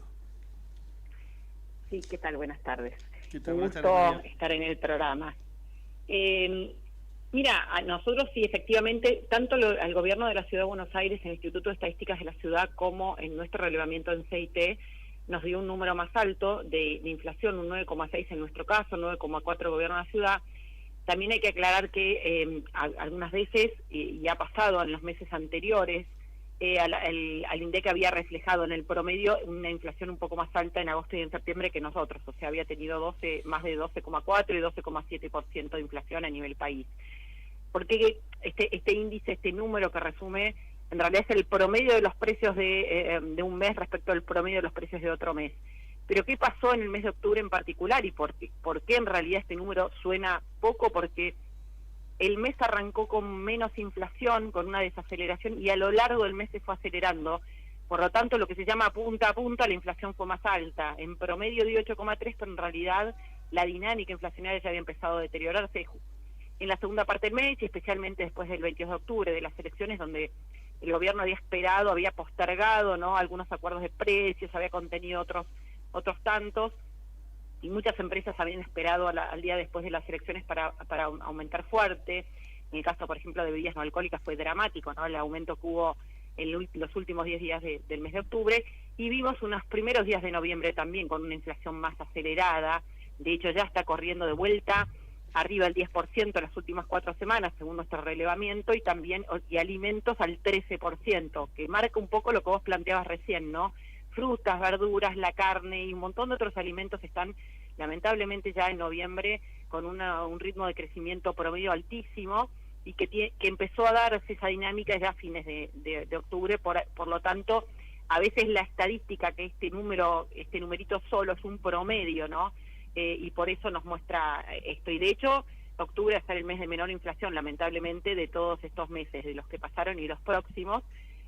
Sí, ¿qué tal? Buenas tardes. ¿Qué tal? Un Buenas gusto tardes, estar en el programa. Mira, a nosotros sí, efectivamente, tanto al gobierno de la Ciudad de Buenos Aires, en el Instituto de Estadísticas de la Ciudad, como en nuestro relevamiento en CIT, nos dio un número más alto de inflación, un 9,6 en nuestro caso, 9,4 el gobierno de la ciudad. También hay que aclarar que algunas veces, y ha pasado en los meses anteriores, al INDEC había reflejado en el promedio una inflación un poco más alta en agosto y en septiembre que nosotros, o sea, había tenido más de 12,4 y 12,7% de inflación a nivel país. Porque este índice, este número que resume, en realidad es el promedio de los precios de un mes respecto al promedio de los precios de otro mes. Pero ¿qué pasó en el mes de octubre en particular y por qué en realidad este número suena poco? Porque el mes arrancó con menos inflación, con una desaceleración, y a lo largo del mes se fue acelerando. Por lo tanto, lo que se llama punta a punta, la inflación fue más alta. En promedio dio 8,3, pero en realidad la dinámica inflacionaria ya había empezado a deteriorarse en la segunda parte del mes, y especialmente después del 22 de octubre, de las elecciones, donde el gobierno había esperado, había postergado, ¿no?, algunos acuerdos de precios, había contenido otros tantos, y muchas empresas habían esperado al día después de las elecciones para aumentar fuerte. En el caso, por ejemplo, de bebidas no alcohólicas fue dramático, ¿no?, el aumento que hubo en los últimos 10 días del mes de octubre, y vimos unos primeros días de noviembre también con una inflación más acelerada. De hecho, ya está corriendo de vuelta arriba del 10% en las últimas 4 semanas, según nuestro relevamiento, y también alimentos al 13%, que marca un poco lo que vos planteabas recién, ¿no? Frutas, verduras, la carne y un montón de otros alimentos están, lamentablemente, ya en noviembre con un ritmo de crecimiento promedio altísimo y que empezó a darse esa dinámica ya a fines de octubre, por lo tanto, a veces la estadística, que este numerito solo es un promedio, ¿no? Y por eso nos muestra esto. Y de hecho, octubre va a ser el mes de menor inflación, lamentablemente, de todos estos meses, de los que pasaron y los próximos,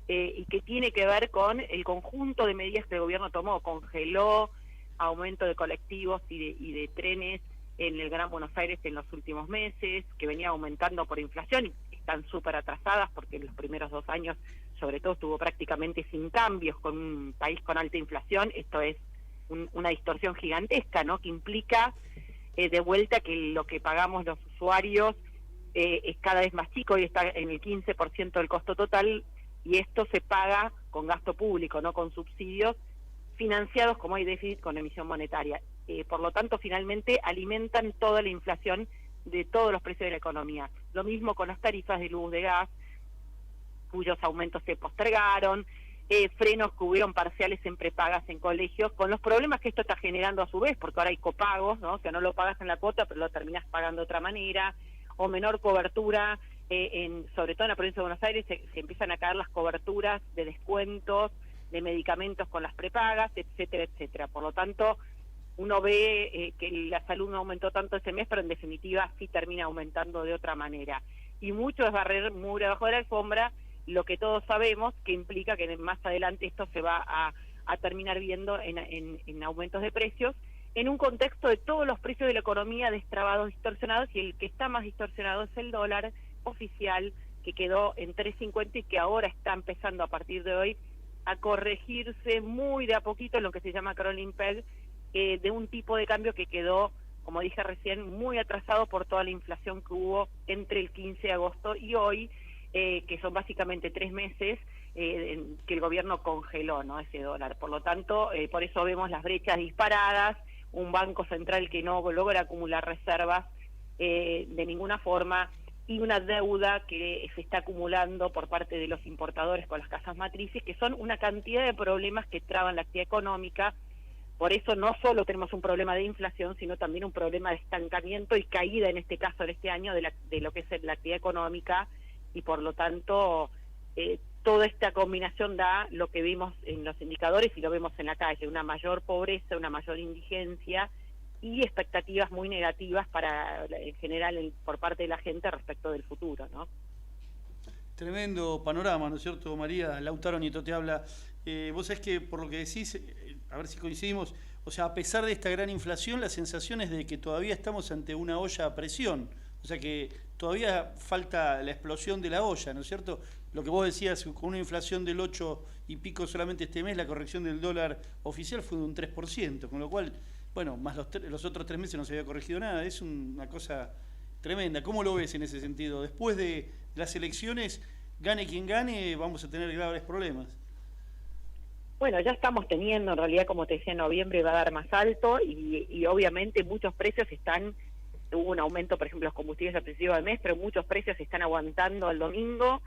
y que tiene que ver con el conjunto de medidas que el gobierno tomó. Congeló aumento de colectivos y de trenes en el Gran Buenos Aires en los últimos meses, que venía aumentando por inflación, y están súper atrasadas porque en los primeros 2 años, sobre todo, estuvo prácticamente sin cambios, con un país con alta inflación. Esto es una distorsión gigantesca, ¿no? Que implica de vuelta que lo que pagamos los usuarios es cada vez más chico y está en el 15% del costo total, y esto se paga con gasto público, no con subsidios, financiados, como hay déficit, con emisión monetaria. Por lo tanto, finalmente alimentan toda la inflación de todos los precios de la economía. Lo mismo con las tarifas de luz, de gas, cuyos aumentos se postergaron, frenos que hubieron parciales en prepagas en colegios, con los problemas que esto está generando a su vez, porque ahora hay copagos, ¿no? Que no lo pagas en la cuota, pero lo terminás pagando de otra manera, o menor cobertura, sobre todo en la provincia de Buenos Aires se empiezan a caer las coberturas de descuentos, de medicamentos con las prepagas, etcétera, etcétera. Por lo tanto, uno ve que la salud no aumentó tanto ese mes, pero en definitiva sí termina aumentando de otra manera. Y mucho es barrer mugre abajo de la alfombra, lo que todos sabemos, que implica que más adelante esto se va a terminar viendo en aumentos de precios, en un contexto de todos los precios de la economía destrabados, distorsionados, y el que está más distorsionado es el dólar oficial, que quedó en 3.50 y que ahora está empezando a partir de hoy a corregirse muy de a poquito en lo que se llama crawling peg, de un tipo de cambio que quedó, como dije recién, muy atrasado por toda la inflación que hubo entre el 15 de agosto y hoy, que son básicamente 3 meses que el gobierno congeló, ¿no?, ese dólar. Por lo tanto, por eso vemos las brechas disparadas, un banco central que no logra acumular reservas de ninguna forma, y una deuda que se está acumulando por parte de los importadores con las casas matrices, que son una cantidad de problemas que traban la actividad económica. Por eso no solo tenemos un problema de inflación, sino también un problema de estancamiento y caída, en este caso, en este año, de lo que es la actividad económica, y por lo tanto toda esta combinación da lo que vimos en los indicadores y lo vemos en la calle: una mayor pobreza, una mayor indigencia y expectativas muy negativas en general por parte de la gente respecto del futuro, ¿no? Tremendo panorama, ¿no es cierto, María? Lautaro Nieto te habla. Vos sabés que, por lo que decís, a ver si coincidimos, o sea, a pesar de esta gran inflación, la sensación es de que todavía estamos ante una olla a presión, o sea que todavía falta la explosión de la olla, ¿no es cierto? Lo que vos decías, con una inflación del 8 y pico solamente este mes, la corrección del dólar oficial fue de un 3%, con lo cual, bueno, más los otros 3 meses no se había corregido nada. Es una cosa tremenda. ¿Cómo lo ves en ese sentido? Después de las elecciones, gane quien gane, vamos a tener graves problemas. Bueno, ya estamos teniendo, en realidad, como te decía, en noviembre va a dar más alto, y obviamente muchos precios hubo un aumento, por ejemplo, los combustibles al principio del mes, pero muchos precios se están aguantando al domingo,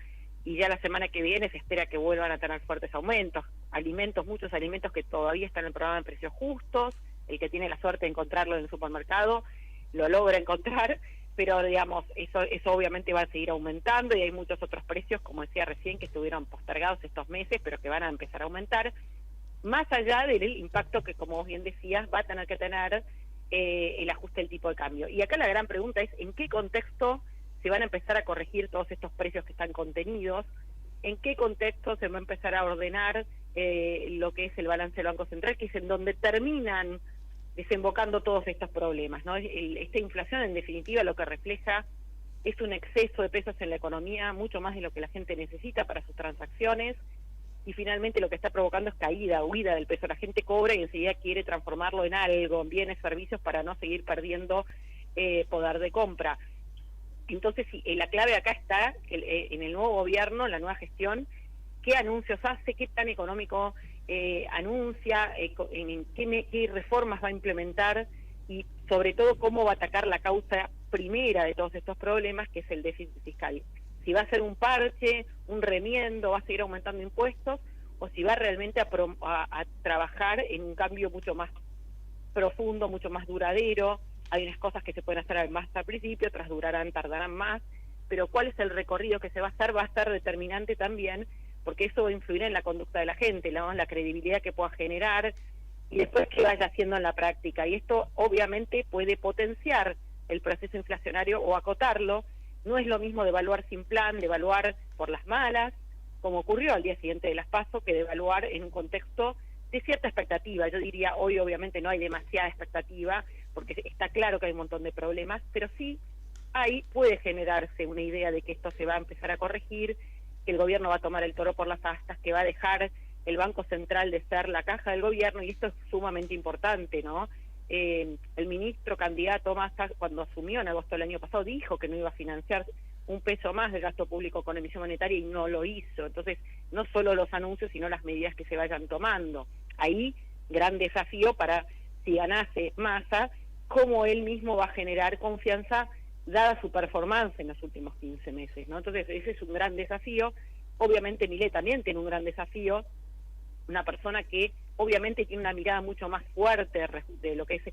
y ya la semana que viene se espera que vuelvan a tener fuertes aumentos. Alimentos, muchos alimentos que todavía están en el programa de precios justos, el que tiene la suerte de encontrarlo en el supermercado lo logra encontrar, pero digamos, eso obviamente va a seguir aumentando, y hay muchos otros precios, como decía recién, que estuvieron postergados estos meses, pero que van a empezar a aumentar, más allá del impacto que, como vos bien decías, va a tener que tener el ajuste del tipo de cambio. Y acá la gran pregunta es: ¿en qué contexto se van a empezar a corregir todos estos precios que están contenidos? ¿En qué contexto se va a empezar a ordenar lo que es el balance del Banco Central, que es en donde terminan desembocando todos estos problemas, ¿no? Esta inflación, en definitiva, lo que refleja es un exceso de pesos en la economía, mucho más de lo que la gente necesita para sus transacciones, y finalmente lo que está provocando es huida del peso. La gente cobra y enseguida quiere transformarlo en algo, en bienes, servicios, para no seguir perdiendo poder de compra. Entonces, la clave acá está en el nuevo gobierno, la nueva gestión: qué anuncios hace, qué plan económico anuncia, qué reformas va a implementar, y sobre todo cómo va a atacar la causa primera de todos estos problemas, que es el déficit fiscal. Si va a ser un parche, un remiendo, va a seguir aumentando impuestos, o si va realmente a trabajar en un cambio mucho más profundo, mucho más duradero, hay unas cosas que se pueden hacer más al principio, otras tardarán más, pero cuál es el recorrido que se va a hacer determinante también, porque eso va a influir en la conducta de la gente, ¿no? La credibilidad que pueda generar y después qué vaya haciendo en la práctica. Y esto obviamente puede potenciar el proceso inflacionario o acotarlo. No es lo mismo devaluar sin plan, devaluar por las malas, como ocurrió al día siguiente de las PASO, que devaluar en un contexto de cierta expectativa. Yo diría, hoy obviamente no hay demasiada expectativa, porque está claro que hay un montón de problemas, pero sí ahí puede generarse una idea de que esto se va a empezar a corregir, que el gobierno va a tomar el toro por las astas, que va a dejar el Banco Central de ser la caja del gobierno, y esto es sumamente importante, ¿no? El ministro candidato Massa, cuando asumió en agosto del año pasado, dijo que no iba a financiar un peso más del gasto público con emisión monetaria y no lo hizo. Entonces, no solo los anuncios, sino las medidas que se vayan tomando. Ahí, gran desafío para, si ganase Massa, cómo él mismo va a generar confianza dada su performance en los últimos 15 meses, ¿no? Entonces, ese es un gran desafío. Obviamente, Milei también tiene un gran desafío, una persona que obviamente tiene una mirada mucho más fuerte de lo que es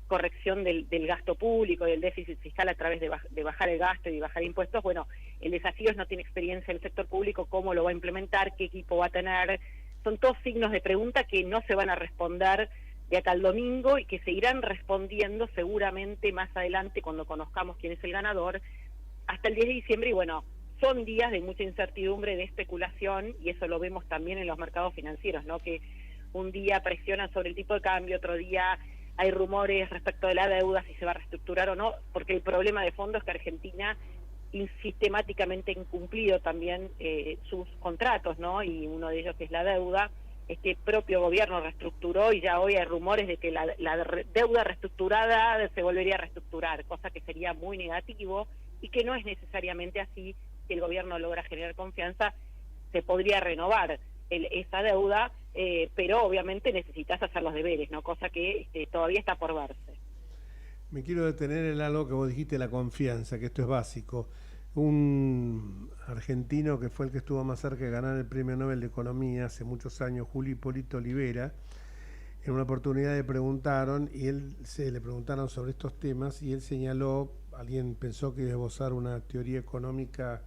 corrección del gasto público, del déficit fiscal a través de bajar el gasto y bajar impuestos. Bueno, el desafío es no tiene experiencia en el sector público, cómo lo va a implementar, qué equipo va a tener. Son todos signos de pregunta que no se van a responder de acá al domingo y que se irán respondiendo seguramente más adelante cuando conozcamos quién es el ganador, hasta el 10 de diciembre. Y bueno, son días de mucha incertidumbre, de especulación, y eso lo vemos también en los mercados financieros, ¿no? Que un día presionan sobre el tipo de cambio, otro día hay rumores respecto de la deuda, si se va a reestructurar o no, porque el problema de fondo es que Argentina sistemáticamente ha incumplido también sus contratos, ¿no? Y uno de ellos es la deuda. Este propio gobierno reestructuró y ya hoy hay rumores de que la deuda reestructurada se volvería a reestructurar, cosa que sería muy negativo y que no es necesariamente así. Si el gobierno logra generar confianza, se podría renovar esa deuda, pero obviamente necesitas hacer los deberes, ¿no? Cosa que todavía está por verse. Me quiero detener en algo que vos dijiste, la confianza, que esto es básico. Un argentino que fue el que estuvo más cerca de ganar el Premio Nobel de Economía hace muchos años, Julio Hipólito Olivera, en una oportunidad le preguntaron sobre estos temas y él señaló, alguien pensó que iba a esbozar una teoría económica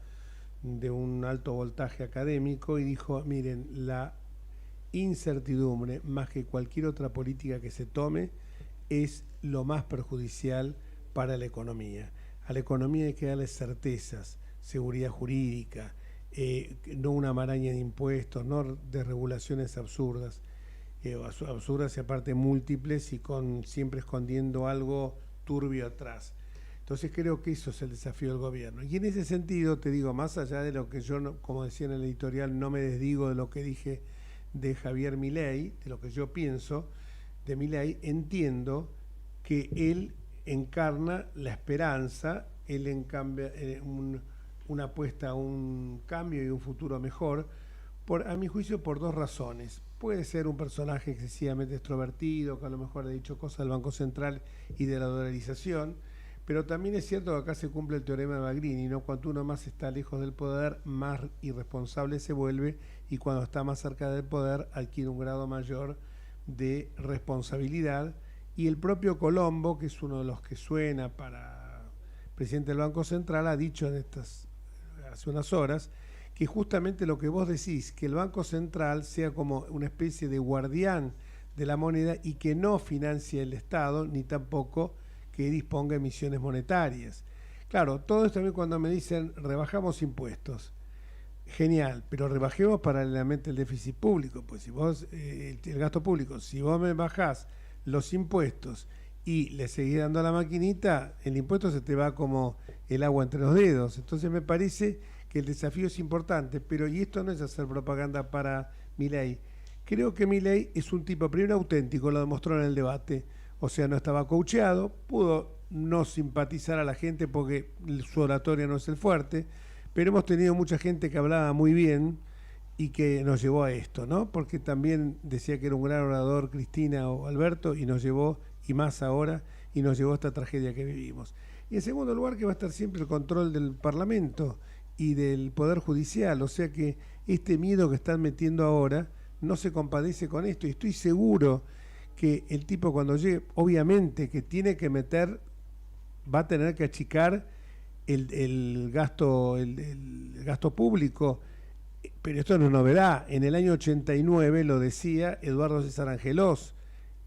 de un alto voltaje académico y dijo, miren, la incertidumbre, más que cualquier otra política que se tome, es lo más perjudicial para la economía. A la economía hay que darle certezas, seguridad jurídica, no una maraña de impuestos, no de regulaciones absurdas, absurdas y aparte múltiples y siempre escondiendo algo turbio atrás. Entonces creo que eso es el desafío del gobierno. Y en ese sentido, te digo, más allá de lo que yo, como decía en el editorial, no me desdigo de lo que dije de Javier Milei, de lo que yo pienso de Milei, entiendo que él encarna la esperanza, él encambia una apuesta a un cambio y un futuro mejor, a mi juicio por dos razones. Puede ser un personaje excesivamente extrovertido, que a lo mejor ha dicho cosas del Banco Central y de la dolarización, pero también es cierto que acá se cumple el teorema de Bagrini, ¿no? Cuanto uno más está lejos del poder, más irresponsable se vuelve, y cuando está más cerca del poder adquiere un grado mayor de responsabilidad. Y el propio Colombo, que es uno de los que suena para presidente del Banco Central, ha dicho hace unas horas que justamente lo que vos decís, que el Banco Central sea como una especie de guardián de la moneda y que no financie el Estado, ni tampoco que disponga emisiones monetarias. Claro, todo esto también cuando me dicen rebajamos impuestos, genial, pero rebajemos paralelamente el déficit público, pues si vos, el gasto público, si vos me bajás los impuestos y le seguís dando a la maquinita, el impuesto se te va como el agua entre los dedos. Entonces me parece que el desafío es importante, pero y esto no es hacer propaganda para Milei. Creo que Milei es un tipo, primero auténtico, lo demostró en el debate, o sea, no estaba coacheado, pudo no simpatizar a la gente porque su oratoria no es el fuerte, pero hemos tenido mucha gente que hablaba muy bien y que nos llevó a esto, ¿no? Porque también decía que era un gran orador Cristina o Alberto y nos llevó, y más ahora, y nos llevó a esta tragedia que vivimos. Y en segundo lugar que va a estar siempre el control del Parlamento y del Poder Judicial, o sea que este miedo que están metiendo ahora no se compadece con esto, y estoy seguro que el tipo cuando llegue, obviamente que tiene que meter va a tener que achicar el gasto público. Pero esto no es novedad. En el año 89 lo decía Eduardo César Angelós,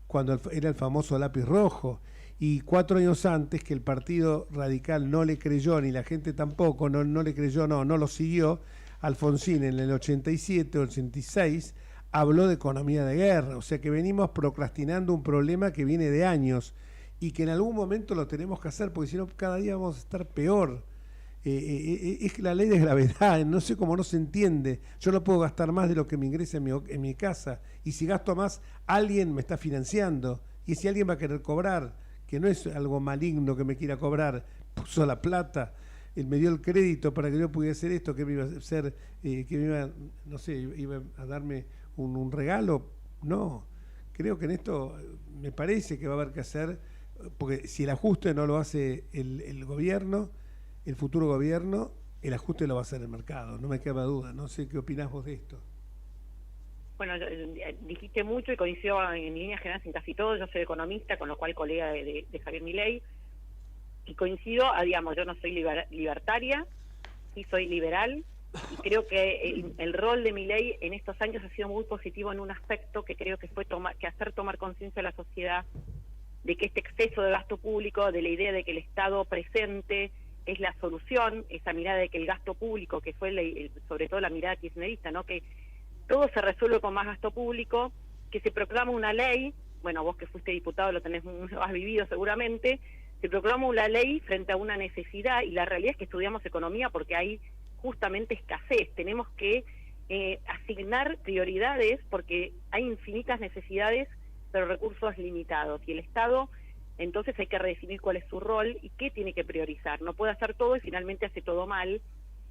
cuando era el famoso lápiz rojo. Y 4 años antes, que el Partido Radical no le creyó, ni la gente tampoco, no le creyó, no lo siguió, Alfonsín en el 87, 86, habló de economía de guerra. O sea que venimos procrastinando un problema que viene de años y que en algún momento lo tenemos que hacer, porque si no cada día vamos a estar peor. Es la ley de gravedad, no sé cómo no se entiende. Yo no puedo gastar más de lo que me ingresa en mi casa, y si gasto más, alguien me está financiando, y si alguien va a querer cobrar, que no es algo maligno que me quiera cobrar, puso la plata, él me dio el crédito para que yo pudiera hacer esto, que me iba a hacer, que me iba, no sé, iba a darme un regalo. No, creo que en esto me parece que va a haber que hacer, porque si el ajuste no lo hace el gobierno, el futuro gobierno, el ajuste lo va a hacer el mercado, no me queda duda. No sé qué opinás vos de esto. Bueno, dijiste mucho y coincido en líneas generales en casi todo. Yo soy economista, con lo cual colega de Javier Milei, y coincido, digamos, yo no soy libertaria, sí soy liberal, y creo que el rol de Milei en estos años ha sido muy positivo en un aspecto que creo que fue hacer tomar conciencia a la sociedad de que este exceso de gasto público, de la idea de que el Estado presente es la solución, esa mirada de que el gasto público, que fue sobre todo la mirada kirchnerista, ¿no? Que todo se resuelve con más gasto público, que se proclama una ley, bueno, vos que fuiste diputado lo has vivido seguramente, se proclama una ley frente a una necesidad, y la realidad es que estudiamos economía porque hay justamente escasez, tenemos que asignar prioridades porque hay infinitas necesidades, pero recursos limitados, y el Estado... Entonces hay que redefinir cuál es su rol y qué tiene que priorizar. No puede hacer todo y finalmente hace todo mal,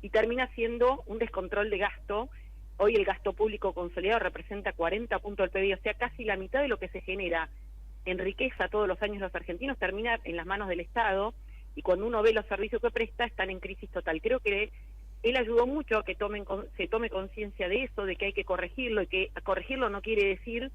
y termina siendo un descontrol de gasto. Hoy el gasto público consolidado representa 40 puntos del PIB, o sea, casi la mitad de lo que se genera en riqueza todos los años los argentinos termina en las manos del Estado, y cuando uno ve los servicios que presta están en crisis total. Creo que él ayudó mucho a que se tome conciencia de eso, de que hay que corregirlo, y que corregirlo no quiere decir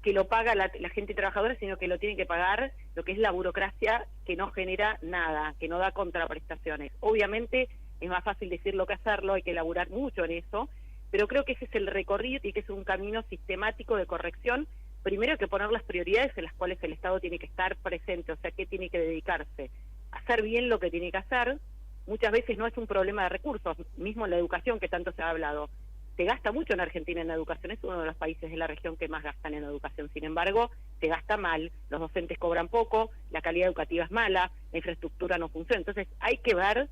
que lo paga la gente trabajadora, sino que lo tiene que pagar lo que es la burocracia, que no genera nada, que no da contraprestaciones. Obviamente es más fácil decirlo que hacerlo, hay que laburar mucho en eso, pero creo que ese es el recorrido y que es un camino sistemático de corrección. Primero hay que poner las prioridades en las cuales el Estado tiene que estar presente, o sea, que tiene que dedicarse a hacer bien lo que tiene que hacer. Muchas veces no es un problema de recursos, mismo en la educación que tanto se ha hablado. Se gasta mucho en Argentina en educación, es uno de los países de la región que más gastan en educación. Sin embargo, se gasta mal, los docentes cobran poco, la calidad educativa es mala, la infraestructura no funciona. Entonces hay que ver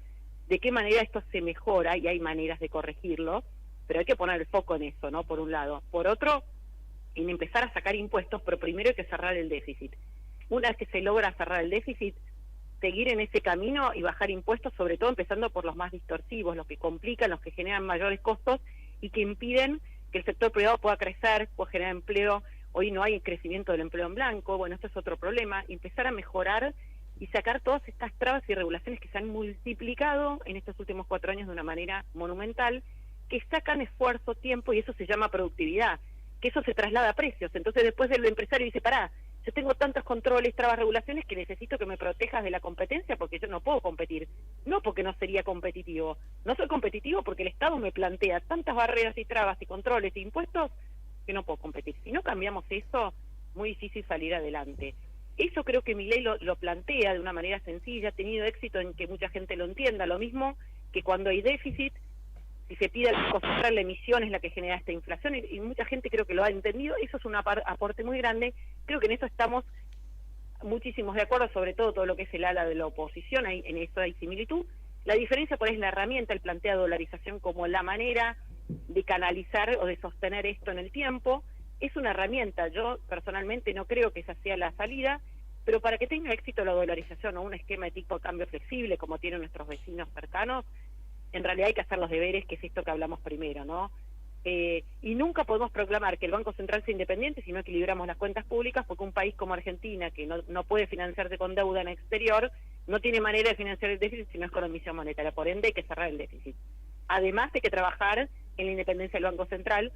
de qué manera esto se mejora, y hay maneras de corregirlo, pero hay que poner el foco en eso, ¿no? Por un lado. Por otro, en empezar a sacar impuestos, pero primero hay que cerrar el déficit. Una vez que se logra cerrar el déficit, seguir en ese camino y bajar impuestos, sobre todo empezando por los más distorsivos, los que complican, los que generan mayores costos y que impiden que el sector privado pueda crecer, pueda generar empleo. Hoy no hay crecimiento del empleo en blanco, bueno, esto es otro problema. Empezar a mejorar y sacar todas estas trabas y regulaciones que se han multiplicado en estos últimos 4 años de una manera monumental, que sacan esfuerzo, tiempo, y eso se llama productividad, que eso se traslada a precios. Entonces después el empresario dice, pará, yo tengo tantos controles, trabas, regulaciones que necesito que me protejas de la competencia porque yo no puedo competir. No porque no sería competitivo. No soy competitivo porque el Estado me plantea tantas barreras y trabas y controles e impuestos que no puedo competir. Si no cambiamos eso, muy difícil salir adelante. Eso creo que Milei lo plantea de una manera sencilla, ha tenido éxito en que mucha gente lo entienda. Lo mismo que cuando hay déficit, si se pide concentrar la emisión es la que genera esta inflación, y mucha gente creo que lo ha entendido. Eso es un aporte muy grande. Creo que en eso estamos muchísimos de acuerdo, sobre todo lo que es el ala de la oposición, en eso hay similitud. La diferencia por ahí es la herramienta, el plantea dolarización como la manera de canalizar o de sostener esto en el tiempo. Es una herramienta, yo personalmente no creo que esa sea la salida, pero para que tenga éxito la dolarización o un esquema de tipo de cambio flexible como tienen nuestros vecinos cercanos, en realidad hay que hacer los deberes, que es esto que hablamos primero, ¿no? Y nunca podemos proclamar que el Banco Central sea independiente si no equilibramos las cuentas públicas, porque un país como Argentina, que no puede financiarse con deuda en el exterior, no tiene manera de financiar el déficit si no es con emisión monetaria. Por ende, hay que cerrar el déficit. Además de que trabajar en la independencia del Banco Central,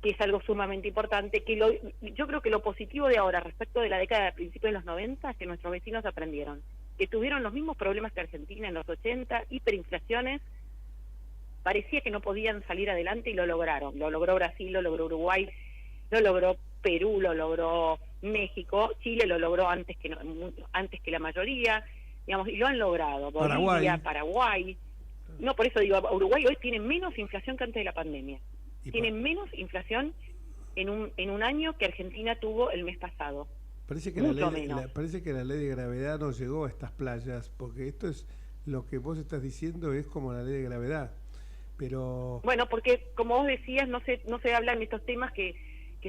que es algo sumamente importante, yo creo que lo positivo de ahora respecto de la década de principios de los 90 es que nuestros vecinos aprendieron que tuvieron los mismos problemas que Argentina en los 80, hiperinflaciones, parecía que no podían salir adelante y lo lograron. Lo logró Brasil, lo logró Uruguay, lo logró Perú, lo logró México, Chile lo logró antes que la mayoría, digamos, y lo han logrado. Bolivia, Paraguay. No, por eso digo, Uruguay hoy tiene menos inflación que antes de la pandemia. Tiene menos inflación en un año que Argentina tuvo el mes pasado. Parece que parece que la ley de gravedad no llegó a estas playas, porque esto es lo que vos estás diciendo, es como la ley de gravedad. Pero bueno, porque como vos decías, no se hablan de estos temas que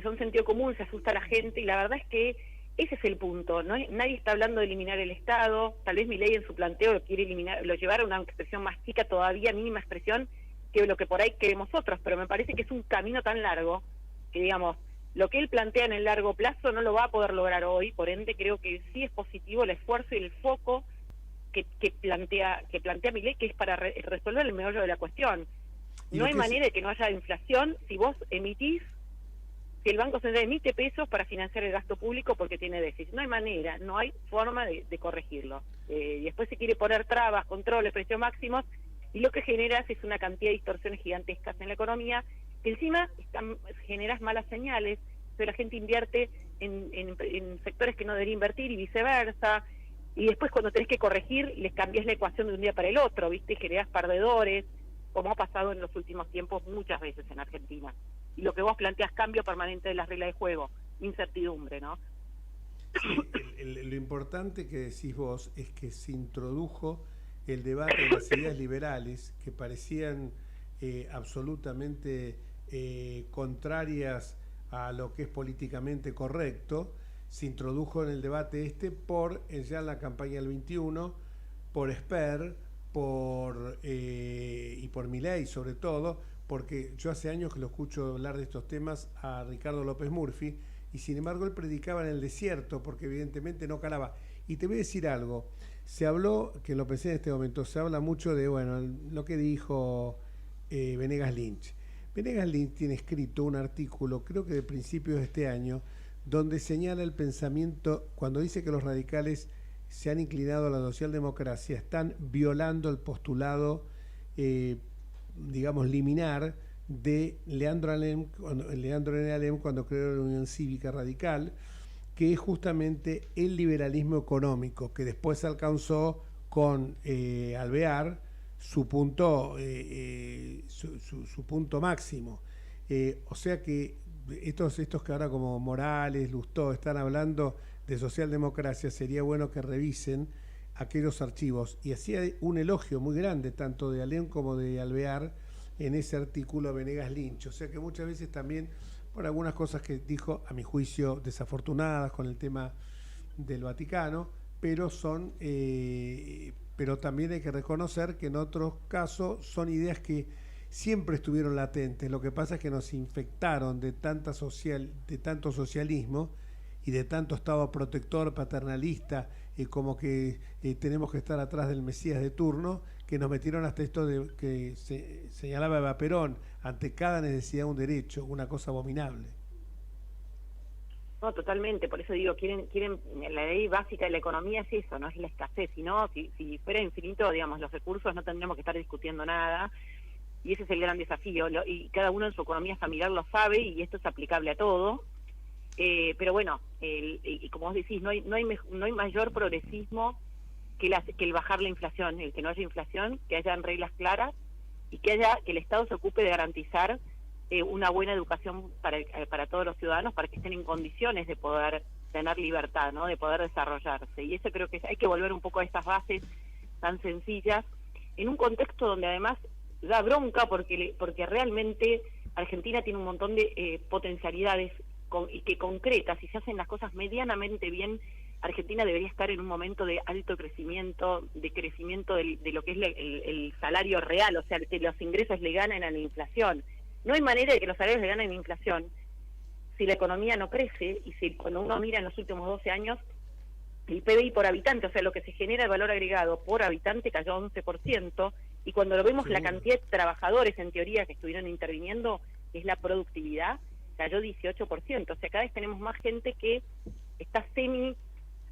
son sentido común, se asusta a la gente, y la verdad es que ese es el punto. Nadie está hablando de eliminar el Estado. Tal vez Milei en su planteo lo quiere eliminar, lo llevar a una expresión más chica todavía, mínima expresión, que lo que por ahí queremos otros, pero me parece que es un camino tan largo que, digamos, lo que él plantea en el largo plazo no lo va a poder lograr hoy. Por ende, creo que sí es positivo el esfuerzo y el foco que plantea Milei, que es para resolver el meollo de la cuestión. No hay manera de que no haya inflación si vos emitís, si el Banco Central emite pesos para financiar el gasto público porque tiene déficit. No hay manera, no hay forma de corregirlo. Y después se quiere poner trabas, controles, precios máximos, y lo que generas es una cantidad de distorsiones gigantescas en la economía, que encima generas malas señales, pero la gente invierte en sectores que no debería invertir y viceversa, y después cuando tenés que corregir, les cambias la ecuación de un día para el otro, ¿viste? Y generás perdedores, como ha pasado en los últimos tiempos muchas veces en Argentina. Y lo que vos planteás, cambio permanente de las reglas de juego, incertidumbre, ¿no? Lo importante que decís vos es que se introdujo el debate de las ideas liberales que parecían absolutamente contrarias a lo que es políticamente correcto. Se introdujo en el debate por ya en la campaña del 21, por Esper, y por Milei sobre todo, porque yo hace años que lo escucho hablar de estos temas a Ricardo López Murphy, y sin embargo él predicaba en el desierto, porque evidentemente no calaba. Y te voy a decir algo, se habló, que lo pensé en este momento, se habla mucho de, bueno, lo que dijo Venegas Lynch. Venegas Lynch tiene escrito un artículo, creo que de principios de este año, donde señala el pensamiento, cuando dice que los radicales se han inclinado a la socialdemocracia, están violando el postulado, digamos, liminar de Leandro N. Alem cuando creó la Unión Cívica Radical, que es justamente el liberalismo económico, que después alcanzó con Alvear su punto máximo. O sea que estos que ahora como Morales, Lustó están hablando de socialdemocracia, sería bueno que revisen aquellos archivos. Y hacía un elogio muy grande tanto de Alem como de Alvear en ese artículo Venegas Lynch. O sea que muchas veces también por algunas cosas que dijo, a mi juicio, desafortunadas con el tema del Vaticano, pero pero también hay que reconocer que en otros casos son ideas que siempre estuvieron latentes. Lo que pasa es que nos infectaron de tanto socialismo y de tanto Estado protector, paternalista, como que tenemos que estar atrás del Mesías de turno, que nos metieron hasta esto de que se señalaba Eva Perón, ante cada necesidad un derecho, una cosa abominable. No, totalmente, por eso digo, quieren la ley básica de la economía es eso, no es la escasez, sino si fuera infinito, digamos, los recursos, no tendríamos que estar discutiendo nada, y ese es el gran desafío, y cada uno en su economía familiar lo sabe, y esto es aplicable a todo. Pero bueno, y como vos decís, no hay mayor progresismo que el bajar la inflación, el que no haya inflación, que hayan reglas claras y que el Estado se ocupe de garantizar una buena educación para todos los ciudadanos, para que estén en condiciones de poder tener libertad, ¿no? De poder desarrollarse. Y eso creo que hay que volver un poco a estas bases tan sencillas, en un contexto donde además da bronca porque realmente Argentina tiene un montón de potencialidades y que concretas, si se hacen las cosas medianamente bien, Argentina debería estar en un momento de alto crecimiento, de lo que es el salario real, o sea, que los ingresos le ganen a la inflación. No hay manera de que los salarios le ganen a la inflación si la economía no crece, y cuando uno mira en los últimos 12 años, el PBI por habitante, o sea, lo que se genera de valor agregado por habitante cayó 11%, y cuando lo vemos, la cantidad de trabajadores, en teoría, que estuvieron interviniendo, es la productividad, cayó 18%, o sea, cada vez tenemos más gente que está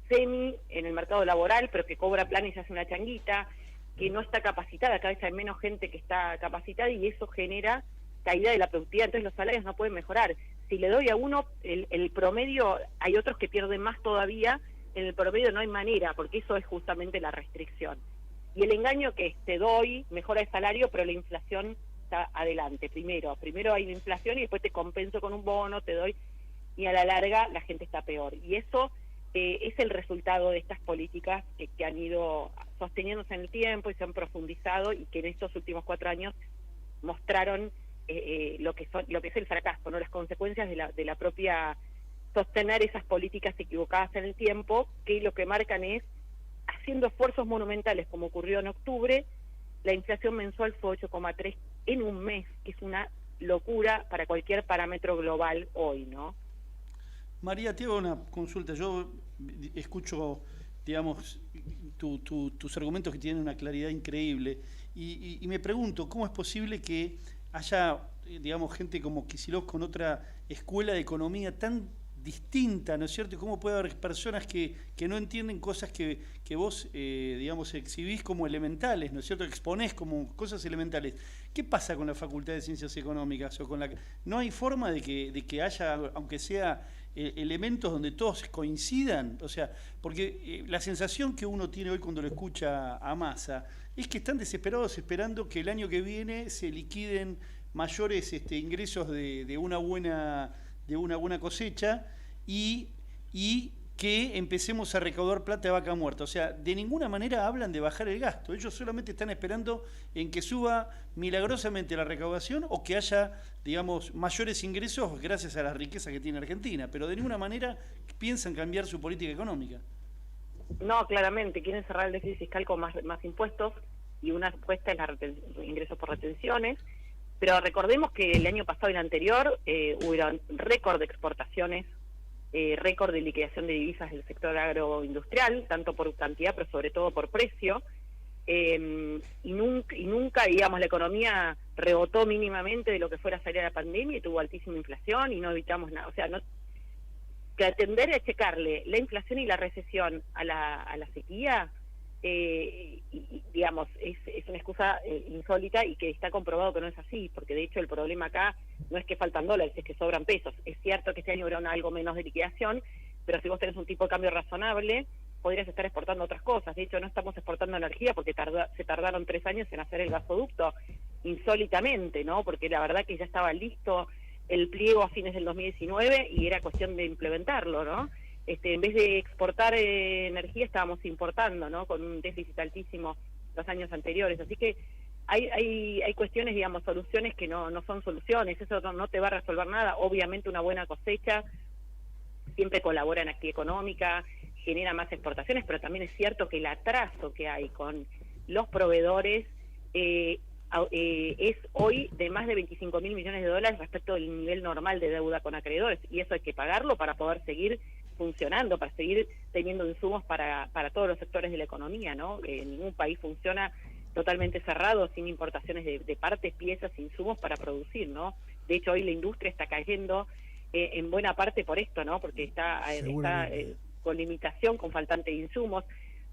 semi en el mercado laboral, pero que cobra planes y hace una changuita, que no está capacitada, cada vez hay menos gente que está capacitada y eso genera caída de la productividad, entonces los salarios no pueden mejorar. Si le doy a uno el promedio, hay otros que pierden más todavía, en el promedio no hay manera, porque eso es justamente la restricción. Y el engaño que es, te doy, mejora el salario, pero la inflación está adelante. Primero hay la inflación y después te compenso con un bono, te doy, y a la larga la gente está peor. Y eso es el resultado de estas políticas que han ido sosteniéndose en el tiempo y se han profundizado y que en estos últimos 4 años mostraron lo que es el fracaso, ¿no? Las consecuencias de la propia sostener esas políticas equivocadas en el tiempo, que lo que marcan es, haciendo esfuerzos monumentales como ocurrió en octubre, la inflación mensual fue 8,3 en un mes, que es una locura para cualquier parámetro global hoy, ¿no? María, te hago una consulta. Yo escucho, digamos, tus argumentos que tienen una claridad increíble y me pregunto, ¿cómo es posible que haya, digamos, gente como Kicillof con otra escuela de economía tan distinta, ¿no es cierto? ¿Y cómo puede haber personas que no entienden cosas que vos, digamos, exhibís como elementales, ¿no es cierto? Exponés como cosas elementales. ¿Qué pasa con la Facultad de Ciencias Económicas? ¿No hay forma de que haya, aunque sea elementos donde todos coincidan? O sea, porque la sensación que uno tiene hoy cuando lo escucha a Massa es que están desesperados esperando que el año que viene se liquiden mayores ingresos de una buena cosecha y que empecemos a recaudar plata de vaca muerta. O sea, de ninguna manera hablan de bajar el gasto. Ellos solamente están esperando en que suba milagrosamente la recaudación o que haya, digamos, mayores ingresos gracias a la riqueza que tiene Argentina. Pero de ninguna manera piensan cambiar su política económica. No, claramente. Quieren cerrar el déficit fiscal con más impuestos y una apuesta es ingresos por retenciones. Pero recordemos que el año pasado y el anterior hubo récord de exportaciones, récord de liquidación de divisas del sector agroindustrial, tanto por cantidad pero sobre todo por precio, y nunca, digamos, la economía rebotó mínimamente de lo que fuera salir a la pandemia y tuvo altísima inflación y no evitamos nada. O sea, que atender a checarle la inflación y la recesión a la sequía, digamos, es una excusa insólita y que está comprobado que no es así, porque de hecho el problema acá no es que faltan dólares, es que sobran pesos. Es cierto que este año habrá algo menos de liquidación, pero si vos tenés un tipo de cambio razonable, podrías estar exportando otras cosas. De hecho, no estamos exportando energía porque se tardaron 3 años en hacer el gasoducto, insólitamente, ¿no? Porque la verdad que ya estaba listo el pliego a fines del 2019 y era cuestión de implementarlo, ¿no? En vez de exportar energía, estábamos importando, ¿no? Con un déficit altísimo los años anteriores. Así que hay cuestiones, digamos, soluciones que no son soluciones. Eso no te va a resolver nada. Obviamente una buena cosecha siempre colabora en actividad económica, genera más exportaciones, pero también es cierto que el atraso que hay con los proveedores es hoy de más de 25.000 millones de dólares respecto del nivel normal de deuda con acreedores. Y eso hay que pagarlo para poder seguir funcionando, para seguir teniendo insumos para todos los sectores de la economía, ¿no? Ningún país funciona totalmente cerrado, sin importaciones de partes, piezas, insumos para producir, ¿no? De hecho, hoy la industria está cayendo en buena parte por esto, ¿no? Porque está con limitación, con faltante de insumos.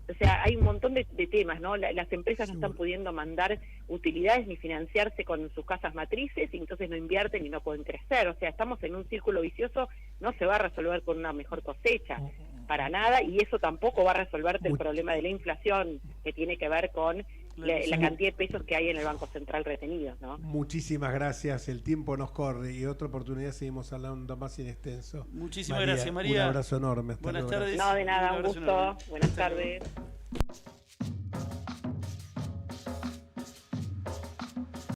O sea, hay un montón de temas, ¿no? Las empresas no están pudiendo mandar utilidades ni financiarse con sus casas matrices y entonces no invierten y no pueden crecer. O sea, estamos en un círculo vicioso, no se va a resolver con una mejor cosecha, para nada, y eso tampoco va a resolverte el problema de la inflación, que tiene que ver con la cantidad de pesos que hay en el Banco Central retenidos, ¿no? Muchísimas gracias, el tiempo nos corre y otra oportunidad seguimos hablando más en extenso. Muchísimas gracias, María. Un abrazo enorme. Buenas tardes. No, de nada, un gusto. Enorme. Buenas tardes.